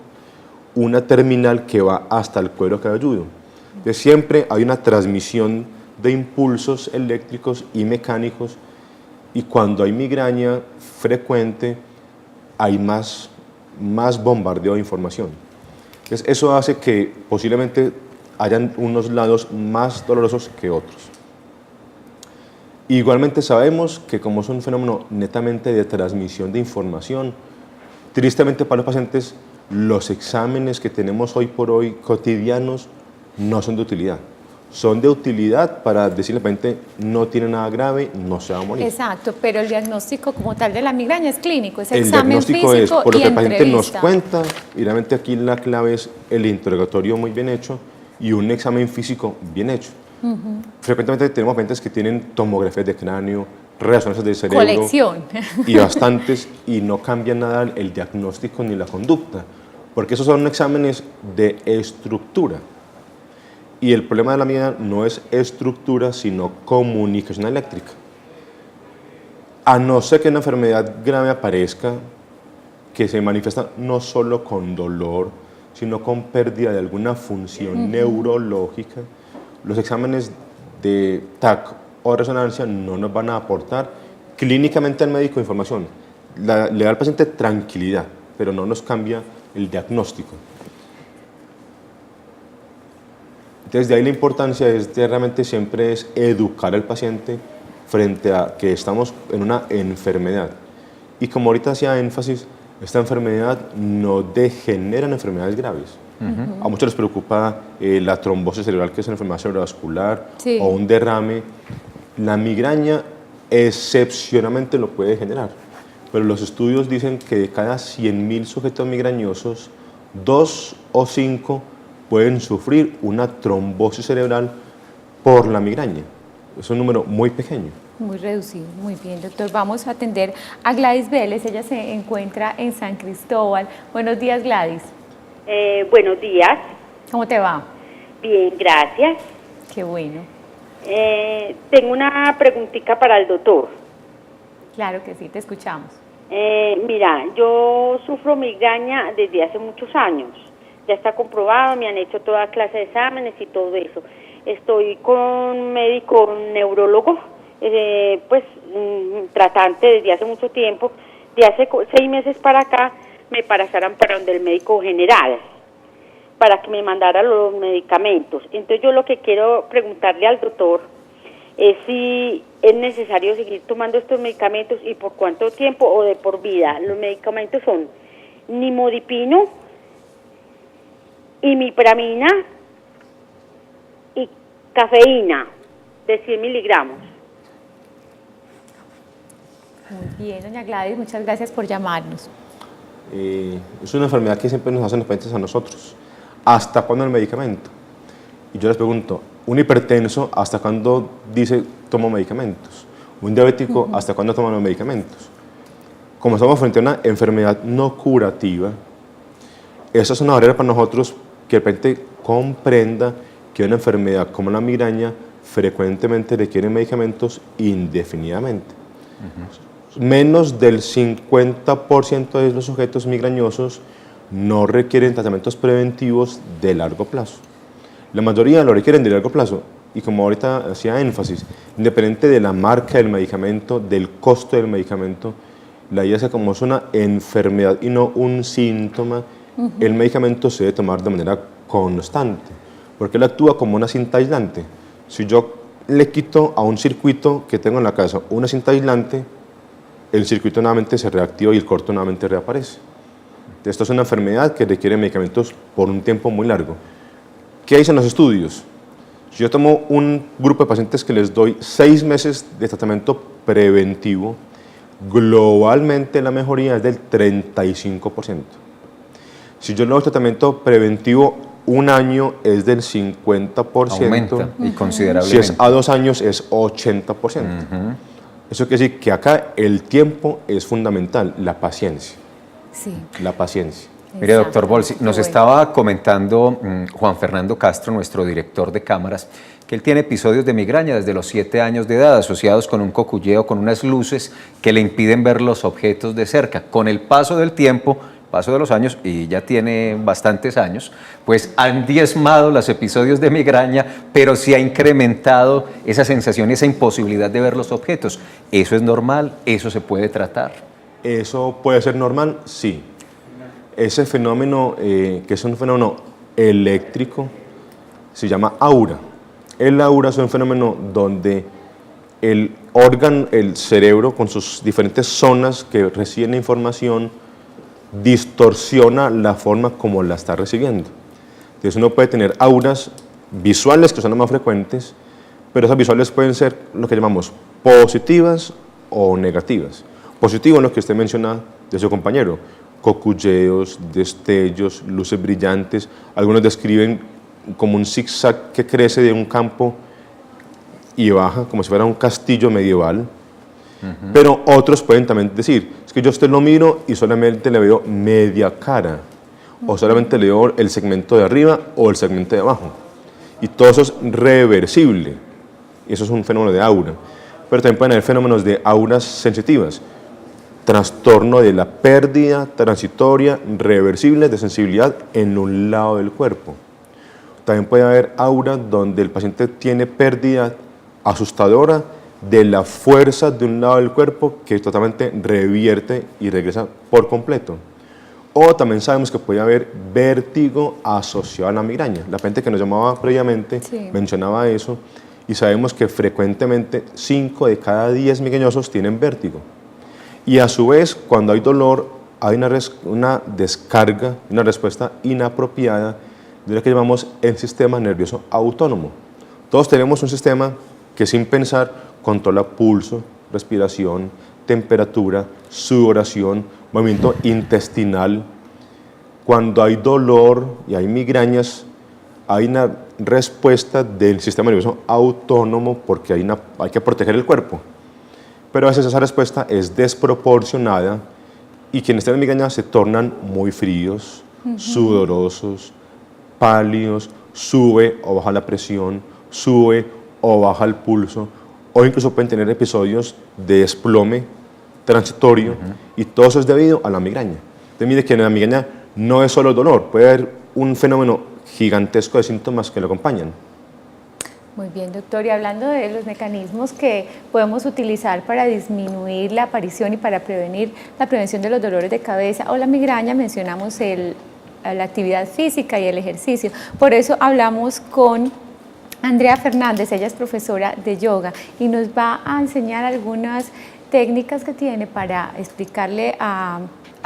una terminal que va hasta el cuero cabelludo. Entonces siempre hay una transmisión de impulsos eléctricos y mecánicos, y cuando hay migraña frecuente hay más bombardeo de información. Entonces eso hace que posiblemente hayan unos lados más dolorosos que otros. Igualmente sabemos que como es un fenómeno netamente de transmisión de información, tristemente para los pacientes los exámenes que tenemos hoy por hoy cotidianos no son de utilidad. Son de utilidad para decirle al paciente no tiene nada grave, no se va a morir. Exacto, pero el diagnóstico como tal de la migraña es clínico, es El examen diagnóstico físico es por lo y que el paciente nos entrevista. cuenta, y realmente aquí la clave es el interrogatorio muy bien hecho y un examen físico bien hecho. Frecuentemente tenemos pacientes que tienen tomografías de cráneo, resonancias del cerebro. Colección. Y bastantes, y no cambia nada el diagnóstico ni la conducta, porque esos son exámenes de estructura. Y el problema de la migraña no es estructura, sino comunicación eléctrica. A no ser que una enfermedad grave aparezca, que se manifiesta no solo con dolor, sino con pérdida de alguna función neurológica, los exámenes de TAC o resonancia no nos van a aportar clínicamente al médico información. Le da al paciente tranquilidad, pero no nos cambia el diagnóstico. Entonces, de ahí la importancia es de realmente siempre es educar al paciente frente a que estamos en una enfermedad. Y como ahorita hacía énfasis, esta enfermedad no degenera en enfermedades graves. A muchos les preocupa la trombosis cerebral, que es una enfermedad cerebrovascular, Sí. o un derrame. La migraña excepcionalmente lo puede generar, pero los estudios dicen que de cada 100.000 sujetos migrañosos, 2 o 5 pueden sufrir una trombosis cerebral por la migraña. Es un número muy pequeño. Muy reducido, muy bien, doctor. Vamos a atender a Gladys Vélez, ella se encuentra en San Cristóbal. Buenos días, Gladys. Buenos días. ¿Cómo te va? Bien, gracias. Qué bueno. Tengo una preguntita para el doctor. Claro que sí, te escuchamos. Mira, yo sufro migraña desde hace muchos años. Ya está comprobado, me han hecho toda clase de exámenes y todo eso. estoy con un médico neurólogo, tratante desde hace mucho tiempo. De hace 6 meses para acá me pasaron para donde el médico general, para que me mandara los medicamentos. Entonces yo lo que quiero preguntarle al doctor es si es necesario seguir tomando estos medicamentos y por cuánto tiempo o de por vida. Los medicamentos son nimodipino, imipramina y cafeína de 100 miligramos. Muy bien, doña Gladys, muchas gracias por llamarnos. Es una enfermedad que siempre nos hacen los pacientes a nosotros. ¿Hasta cuándo el medicamento? Y yo les pregunto, un hipertenso, ¿hasta cuándo dice tomo medicamentos? Un diabético, ¿hasta cuándo toma los medicamentos? Como estamos frente a una enfermedad no curativa, esa es una barrera para nosotros que el paciente comprenda que una enfermedad como la migraña frecuentemente requiere medicamentos indefinidamente. Menos del 50% de los sujetos migrañosos no requieren tratamientos preventivos de largo plazo. La mayoría lo requieren de largo plazo y, como ahorita hacía énfasis, independiente de la marca del medicamento, del costo del medicamento, la idea es que como es una enfermedad y no un síntoma, el medicamento se debe tomar de manera constante, porque él actúa como una cinta aislante. Si yo le quito a un circuito que tengo en la casa una cinta aislante, el circuito nuevamente se reactiva y el corto nuevamente reaparece. Esto es una enfermedad que requiere medicamentos por un tiempo muy largo. ¿Qué dicen los estudios? Si yo tomo un grupo de pacientes que les doy 6 meses de tratamiento preventivo, globalmente la mejoría es del 35%. Si yo le doy tratamiento preventivo 1 año es del 50%. Aumenta y considerablemente. Si es a 2 años es 80%. Eso quiere decir que acá el tiempo es fundamental, la paciencia. Sí. La paciencia. Mire, doctor Bolsi, nos estaba comentando Juan Fernando Castro, nuestro director de cámaras, que él tiene episodios de migraña desde los 7 años de edad, asociados con un coculleo, con unas luces que le impiden ver los objetos de cerca. Con el paso del tiempo, paso de los años, y ya tiene bastantes años, pues han diezmado los episodios de migraña, pero sí ha incrementado esa sensación, esa imposibilidad de ver los objetos. ¿Eso es normal? ¿Eso se puede tratar? ¿Eso puede ser normal? Sí. Ese fenómeno, que es un fenómeno eléctrico, se llama aura. El aura es un fenómeno donde el órgano, el cerebro, con sus diferentes zonas que reciben la información, distorsiona la forma como la está recibiendo. Entonces uno puede tener auras visuales, que son las más frecuentes, pero esas visuales pueden ser lo que llamamos positivas o negativas. Positivo es lo que usted menciona de su compañero, coculleos, destellos, luces brillantes. Algunos describen como un zigzag que crece de un campo y baja, como si fuera un castillo medieval. Pero otros pueden también decir, es que yo a usted lo miro y solamente le veo media cara, o solamente le veo el segmento de arriba o el segmento de abajo. Y todo eso es reversible, y eso es un fenómeno de aura. Pero también pueden haber fenómenos de auras sensitivas, trastorno de la pérdida transitoria reversible de sensibilidad en un lado del cuerpo. También puede haber auras donde el paciente tiene pérdida asustadora de la fuerza de un lado del cuerpo que totalmente revierte y regresa por completo. O también sabemos que puede haber vértigo asociado a la migraña. La gente que nos llamaba previamente mencionaba eso, y sabemos que frecuentemente 5 de cada 10 migrañosos tienen vértigo. Y a su vez, cuando hay dolor, hay una descarga, una respuesta inapropiada de lo que llamamos el sistema nervioso autónomo. Todos tenemos un sistema que sin pensar controla pulso, respiración, temperatura, sudoración, movimiento intestinal. Cuando hay dolor y hay migrañas, hay una respuesta del sistema nervioso autónomo porque hay que proteger el cuerpo. Pero a veces esa respuesta es desproporcionada y quienes tienen migraña se tornan muy fríos, sudorosos, pálidos, sube o baja la presión, sube o baja el pulso, o incluso pueden tener episodios de desplome transitorio, y todo eso es debido a la migraña. Entonces mire que en la migraña no es solo el dolor, puede haber un fenómeno gigantesco de síntomas que lo acompañan. Muy bien, doctor. Y hablando de los mecanismos que podemos utilizar para disminuir la aparición y para prevenir la prevención de los dolores de cabeza o la migraña, mencionamos la actividad física y el ejercicio. Por eso hablamos con Andrea Fernández, ella es profesora de yoga y nos va a enseñar algunas técnicas que tiene para explicarle a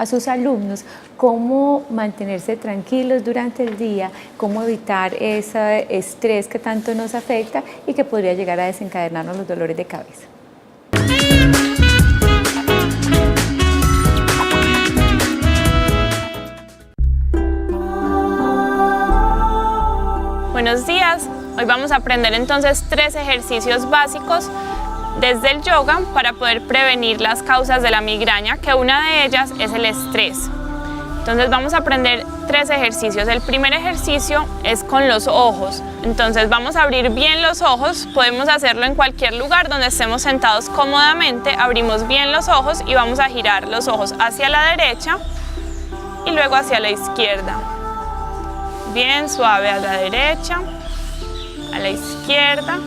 sus alumnos cómo mantenerse tranquilos durante el día, cómo evitar ese estrés que tanto nos afecta y que podría llegar a desencadenarnos los dolores de cabeza. Buenos días, hoy vamos a aprender entonces 3 ejercicios básicos desde el yoga para poder prevenir las causas de la migraña, que una de ellas es el estrés. Entonces vamos a aprender 3 ejercicios. El primer ejercicio es con los ojos. Entonces vamos a abrir bien los ojos, podemos hacerlo en cualquier lugar donde estemos sentados cómodamente. Abrimos bien los ojos y vamos a girar los ojos hacia la derecha y luego hacia la izquierda. Bien suave a la derecha, a la izquierda.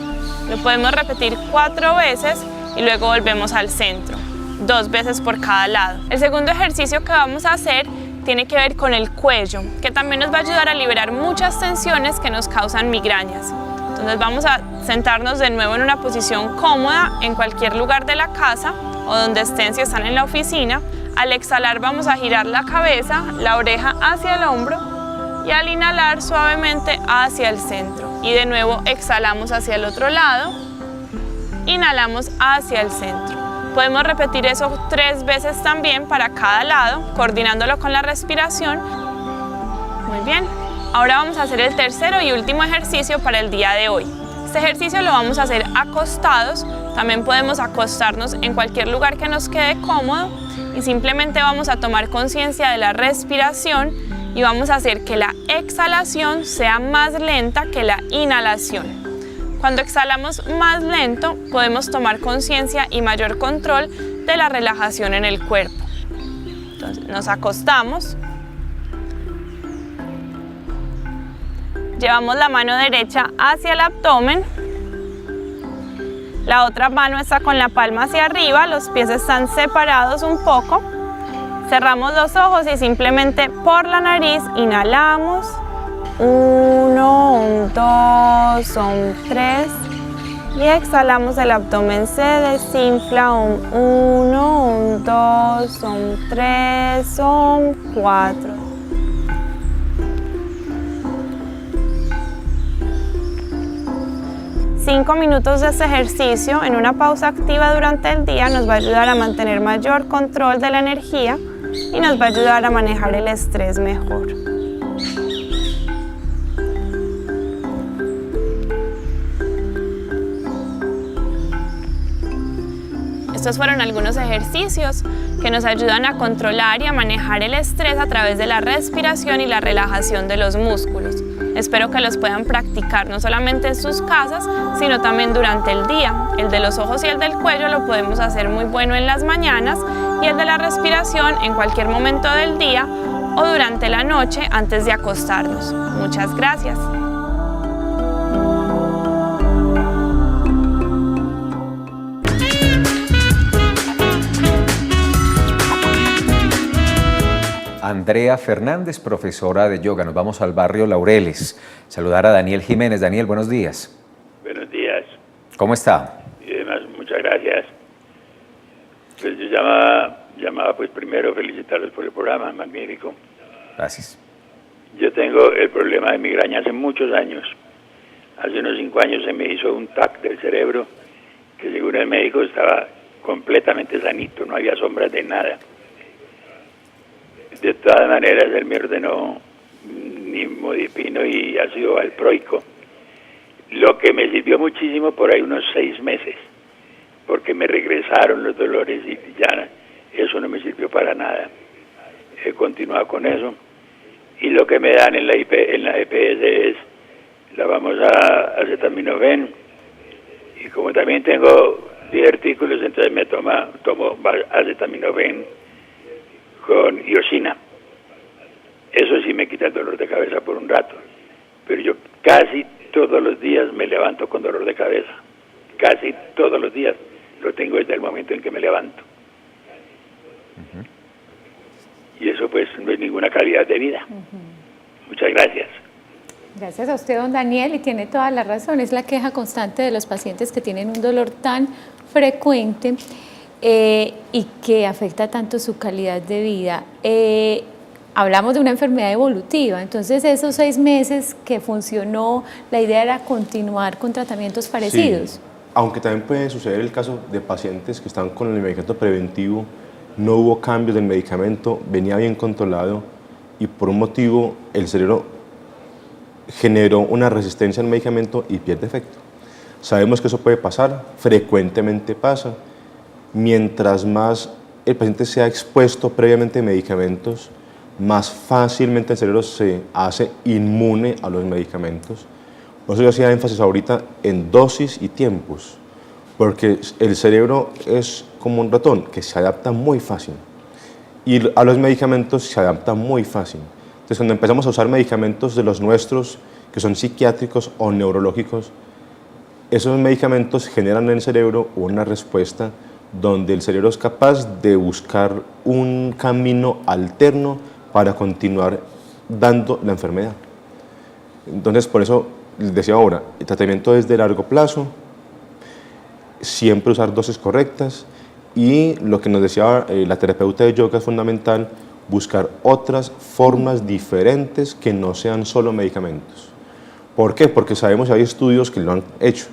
Lo podemos repetir 4 veces y luego volvemos al centro, 2 veces por cada lado. El segundo ejercicio que vamos a hacer tiene que ver con el cuello, que también nos va a ayudar a liberar muchas tensiones que nos causan migrañas. Entonces vamos a sentarnos de nuevo en una posición cómoda en cualquier lugar de la casa o donde estén si están en la oficina. Al exhalar vamos a girar la cabeza, la oreja hacia el hombro y al inhalar suavemente hacia el centro. Y de nuevo exhalamos hacia el otro lado, inhalamos hacia el centro. Podemos repetir eso 3 veces también para cada lado, coordinándolo con la respiración. Muy bien, ahora vamos a hacer el tercero y último ejercicio para el día de hoy. Este ejercicio lo vamos a hacer acostados, también podemos acostarnos en cualquier lugar que nos quede cómodo y simplemente vamos a tomar conciencia de la respiración y vamos a hacer que la exhalación sea más lenta que la inhalación. Cuando exhalamos más lento, podemos tomar conciencia y mayor control de la relajación en el cuerpo. Entonces, nos acostamos. Llevamos la mano derecha hacia el abdomen. La otra mano está con la palma hacia arriba, los pies están separados un poco. Cerramos los ojos y simplemente por la nariz inhalamos. 1, 2, son 3. Y exhalamos, el abdomen se desinfla. 1, 2, son 3, son 4. Cinco minutos de este ejercicio en una pausa activa durante el día nos va a ayudar a mantener mayor control de la energía y nos va a ayudar a manejar el estrés mejor. Estos fueron algunos ejercicios que nos ayudan a controlar y a manejar el estrés a través de la respiración y la relajación de los músculos. Espero que los puedan practicar no solamente en sus casas, sino también durante el día. El de los ojos y el del cuello lo podemos hacer muy bueno en las mañanas y el de la respiración en cualquier momento del día o durante la noche antes de acostarnos. Muchas gracias. Andrea Fernández, profesora de yoga. Nos vamos al barrio Laureles. Saludar a Daniel Jiménez. Daniel, buenos días. Buenos días. ¿Cómo está? Y demás, muchas gracias. Pues yo llamaba pues primero felicitarlos por el programa, magnífico. Gracias. Yo tengo el problema de migraña hace muchos años. Hace unos 5 años se me hizo un TAC del cerebro que según el médico estaba completamente sanito, no había sombras de nada. De todas maneras, él me ordenó nimodipino y ácido valproico, lo que me sirvió muchísimo por ahí unos 6 meses, porque me regresaron los dolores y ya eso no me sirvió para nada. He continuado con eso y lo que me dan en la EPS es la famosa acetaminofén, y como también tengo divertículos, entonces me tomo acetaminofén con iosina. Eso sí me quita el dolor de cabeza por un rato, pero yo casi todos los días me levanto con dolor de cabeza. Casi todos los días lo tengo desde el momento en que me levanto. Y eso pues no es ninguna calidad de vida. Muchas gracias. Gracias a usted, don Daniel, y tiene toda la razón. Es la queja constante de los pacientes que tienen un dolor tan frecuente y que afecta tanto su calidad de vida. Hablamos de una enfermedad evolutiva, entonces esos 6 meses que funcionó, la idea era continuar con tratamientos parecidos. Sí, aunque también puede suceder el caso de pacientes que están con el medicamento preventivo, no hubo cambios del medicamento, venía bien controlado y por un motivo el cerebro generó una resistencia al medicamento y pierde efecto. Sabemos que eso puede pasar, frecuentemente pasa. Mientras más el paciente sea expuesto previamente a medicamentos, más fácilmente el cerebro se hace inmune a los medicamentos. Por eso yo hacía énfasis ahorita en dosis y tiempos, porque el cerebro es como un ratón que se adapta muy fácil y a los medicamentos se adapta muy fácil. Entonces, cuando empezamos a usar medicamentos de los nuestros, que son psiquiátricos o neurológicos, esos medicamentos generan en el cerebro una respuesta donde el cerebro es capaz de buscar un camino alterno para continuar dando la enfermedad. Entonces, por eso les decía ahora, el tratamiento es de largo plazo, siempre usar dosis correctas y lo que nos decía la terapeuta de yoga es fundamental, buscar otras formas diferentes que no sean solo medicamentos. ¿Por qué? Porque sabemos que hay estudios que lo han hecho.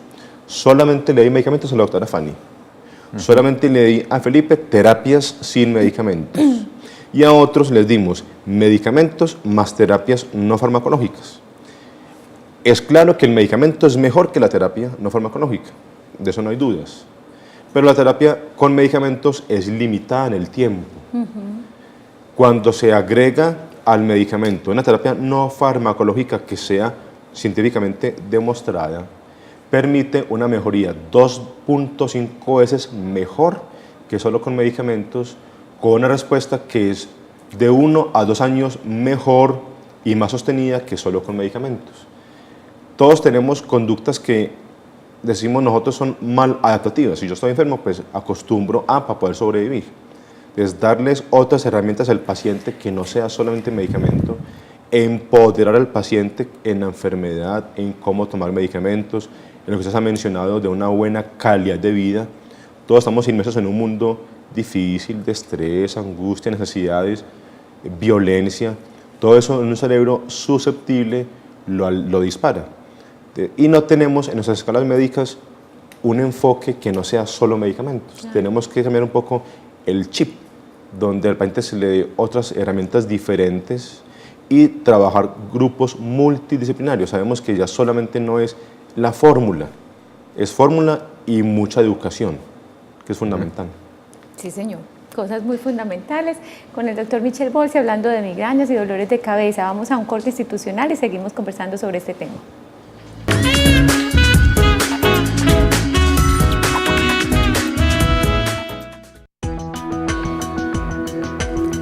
Solamente le di medicamentos a la doctora Fanny. Solamente le di a Felipe terapias sin medicamentos. Y a otros les dimos medicamentos más terapias no farmacológicas. Es claro que el medicamento es mejor que la terapia no farmacológica, de eso no hay dudas. Pero la terapia con medicamentos es limitada en el tiempo. Cuando se agrega al medicamento una terapia no farmacológica que sea científicamente demostrada, permite una mejoría 2.5 veces mejor que solo con medicamentos, con una respuesta que es de 1 a 2 años mejor y más sostenida que solo con medicamentos. Todos tenemos conductas que decimos nosotros son mal adaptativas. Si yo estoy enfermo, pues acostumbro a para poder sobrevivir. Es darles otras herramientas al paciente que no sea solamente medicamento, empoderar al paciente en la enfermedad, en cómo tomar medicamentos, en lo que usted ha mencionado de una buena calidad de vida. Todos estamos inmersos en un mundo difícil de estrés, angustia, necesidades, violencia. Todo eso en un cerebro susceptible lo dispara. Y no tenemos en nuestras escalas médicas un enfoque que no sea solo medicamentos. Tenemos que cambiar un poco el chip, donde al paciente se le dé otras herramientas diferentes y trabajar grupos multidisciplinarios. Sabemos que ya solamente no es la fórmula, es fórmula y mucha educación, que es fundamental. Sí, señor. Cosas muy fundamentales. Con el doctor Michel Bolsi hablando de migrañas y dolores de cabeza. Vamos a un corte institucional y seguimos conversando sobre este tema.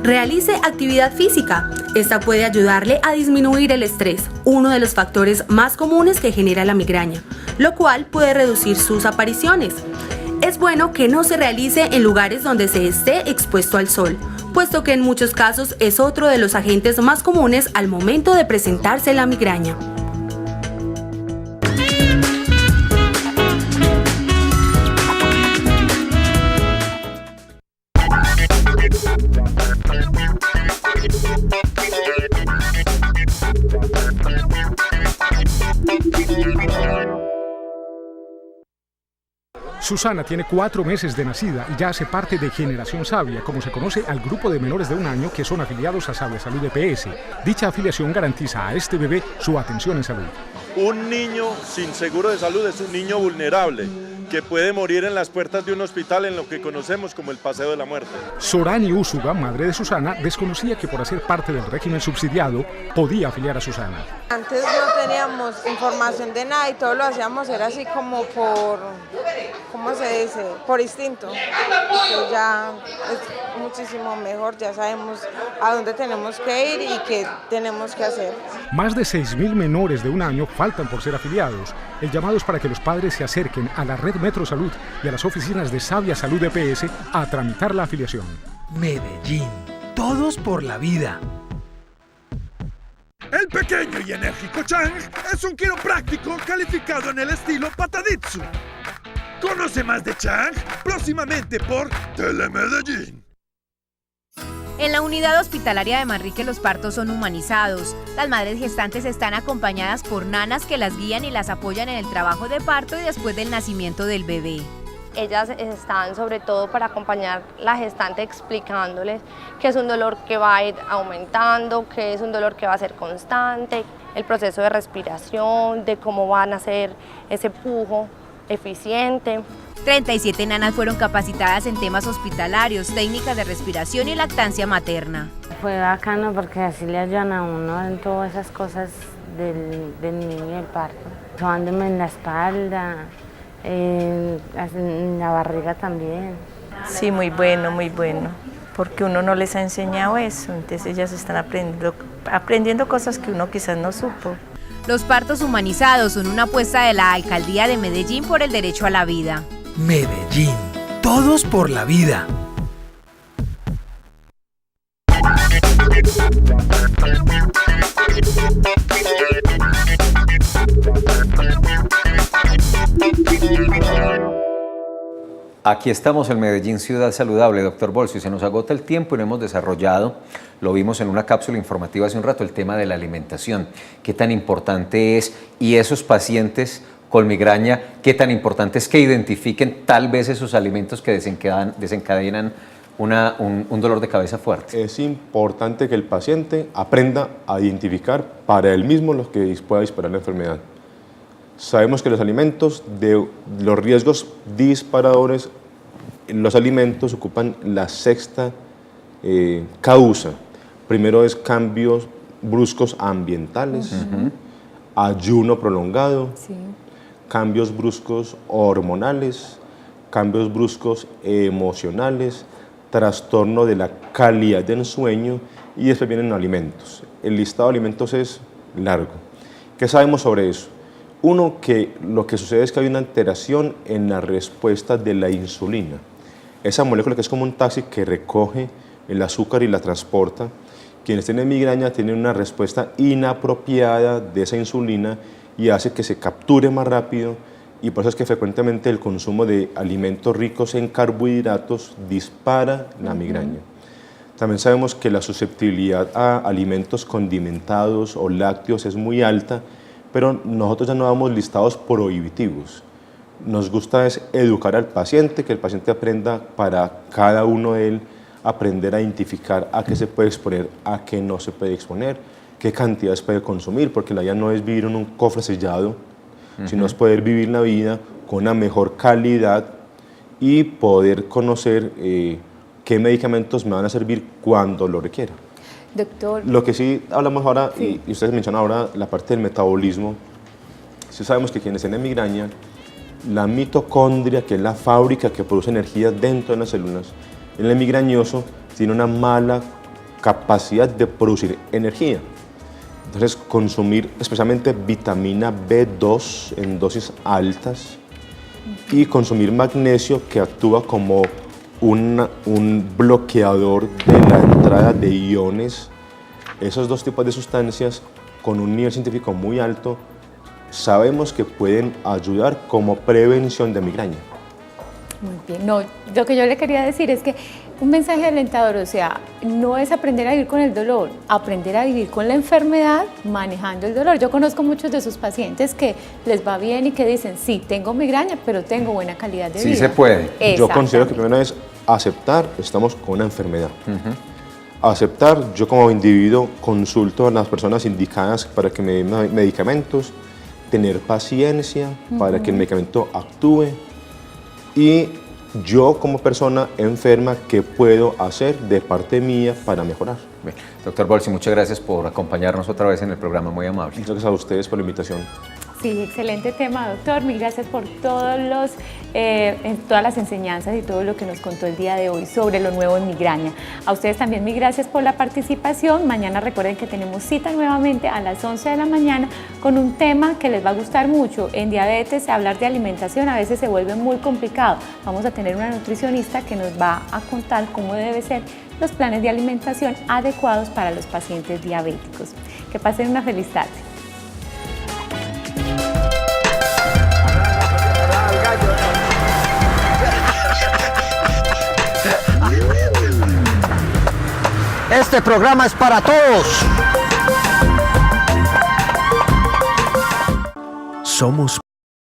Realice actividad física. Esta puede ayudarle a disminuir el estrés, uno de los factores más comunes que genera la migraña, lo cual puede reducir sus apariciones. Es bueno que no se realice en lugares donde se esté expuesto al sol, puesto que en muchos casos es otro de los agentes más comunes al momento de presentarse la migraña. Susana tiene 4 meses de nacida y ya hace parte de Generación Sabia, como se conoce al grupo de menores de 1 año que son afiliados a Sabia Salud EPS. Dicha afiliación garantiza a este bebé su atención en salud. Un niño sin seguro de salud es un niño vulnerable, que puede morir en las puertas de un hospital en lo que conocemos como el paseo de la muerte. Sorani Úsuga, madre de Susana, desconocía que por hacer parte del régimen subsidiado podía afiliar a Susana. Antes no teníamos información de nada y todo lo hacíamos era así como por, ¿cómo se dice? Por instinto. Porque ya es muchísimo mejor, ya sabemos a dónde tenemos que ir y qué tenemos que hacer. Más de 6.000 menores de 1 año faltan por ser afiliados. El llamado es para que los padres se acerquen a la red Metro Salud y a las oficinas de Sabia Salud EPS a tramitar la afiliación. Medellín, todos por la vida. El pequeño y enérgico Chang es un quiropráctico calificado en el estilo Pataditsu. Conoce más de Chang próximamente por Telemedellín. En la unidad hospitalaria de Manrique los partos son humanizados. Las madres gestantes están acompañadas por nanas que las guían y las apoyan en el trabajo de parto y después del nacimiento del bebé. Ellas están sobre todo para acompañar a la gestante explicándoles que es un dolor que va a ir aumentando, que es un dolor que va a ser constante, el proceso de respiración, de cómo van a hacer ese pujo eficiente. 37 nanas fueron capacitadas en temas hospitalarios, técnicas de respiración y lactancia materna. Fue bacano porque así le ayudan a uno en todas esas cosas del niño y el parto. Sobándome en la espalda, en la barriga también. Sí, muy bueno, porque uno no les ha enseñado eso, entonces ellas están aprendiendo cosas que uno quizás no supo. Los partos humanizados son una apuesta de la Alcaldía de Medellín por el derecho a la vida. Medellín, todos por la vida. Aquí estamos en Medellín, Ciudad Saludable. Doctor Bolsio, se nos agota el tiempo y no hemos desarrollado, lo vimos en una cápsula informativa hace un rato, el tema de la alimentación. ¿Qué tan importante es? Y esos pacientes con migraña, ¿qué tan importante es que identifiquen tal vez esos alimentos que desencadenan un dolor de cabeza fuerte? Es importante que el paciente aprenda a identificar para él mismo lo que pueda disparar la enfermedad. Sabemos que los alimentos, de los riesgos disparadores, los alimentos ocupan la sexta causa. Primero es cambios bruscos ambientales, ayuno prolongado, cambios bruscos hormonales, cambios bruscos emocionales, trastorno de la calidad del sueño y después vienen alimentos. El listado de alimentos es largo. ¿Qué sabemos sobre eso? Uno, que lo que sucede es que hay una alteración en la respuesta de la insulina. Esa molécula que es como un taxi que recoge el azúcar y la transporta. Quienes tienen migraña tienen una respuesta inapropiada de esa insulina y hace que se capture más rápido, y por eso es que frecuentemente el consumo de alimentos ricos en carbohidratos dispara la migraña. También sabemos que la susceptibilidad a alimentos condimentados o lácteos es muy alta, pero nosotros ya no damos listados prohibitivos. Nos gusta es educar al paciente, que el paciente aprenda para cada uno de él, aprender a identificar a qué se puede exponer, a qué no se puede exponer, qué cantidades puede consumir, porque la idea no es vivir en un cofre sellado, sino es poder vivir la vida con una mejor calidad y poder conocer qué medicamentos me van a servir cuando lo requiera. Doctor. Lo que sí hablamos ahora, y ustedes mencionan ahora la parte del metabolismo, sí sabemos que quienes tienen migraña, la mitocondria, que es la fábrica que produce energía dentro de las células, en el migrañoso tiene una mala capacidad de producir energía. Entonces, consumir especialmente vitamina B2 en dosis altas y consumir magnesio, que actúa como un bloqueador de la entrada de iones. Esos dos tipos de sustancias con un nivel científico muy alto sabemos que pueden ayudar como prevención de migraña. Muy bien. No, lo que yo le quería decir es que un mensaje alentador, o sea, no es aprender a vivir con el dolor, aprender a vivir con la enfermedad manejando el dolor. Yo conozco muchos de sus pacientes que les va bien y que dicen, sí, tengo migraña, pero tengo buena calidad de vida. Sí se puede. Yo considero que primero es aceptar, estamos con una enfermedad. Aceptar, yo como individuo consulto a las personas indicadas para que me den medicamentos, tener paciencia para que el medicamento actúe, y yo como persona enferma, ¿qué puedo hacer de parte mía para mejorar? Bien. Doctor Bolsi, muchas gracias por acompañarnos otra vez en el programa, muy amable. Muchas gracias a ustedes por la invitación. Sí, excelente tema, doctor. Mil gracias por todas las enseñanzas y todo lo que nos contó el día de hoy sobre lo nuevo en migraña. A ustedes también mil gracias por la participación. Mañana recuerden que tenemos cita nuevamente a las 11 de la mañana con un tema que les va a gustar mucho. En diabetes, hablar de alimentación a veces se vuelve muy complicado. Vamos a tener una nutricionista que nos va a contar cómo debe ser los planes de alimentación adecuados para los pacientes diabéticos. Que pasen una feliz tarde. Este programa es para todos. Somos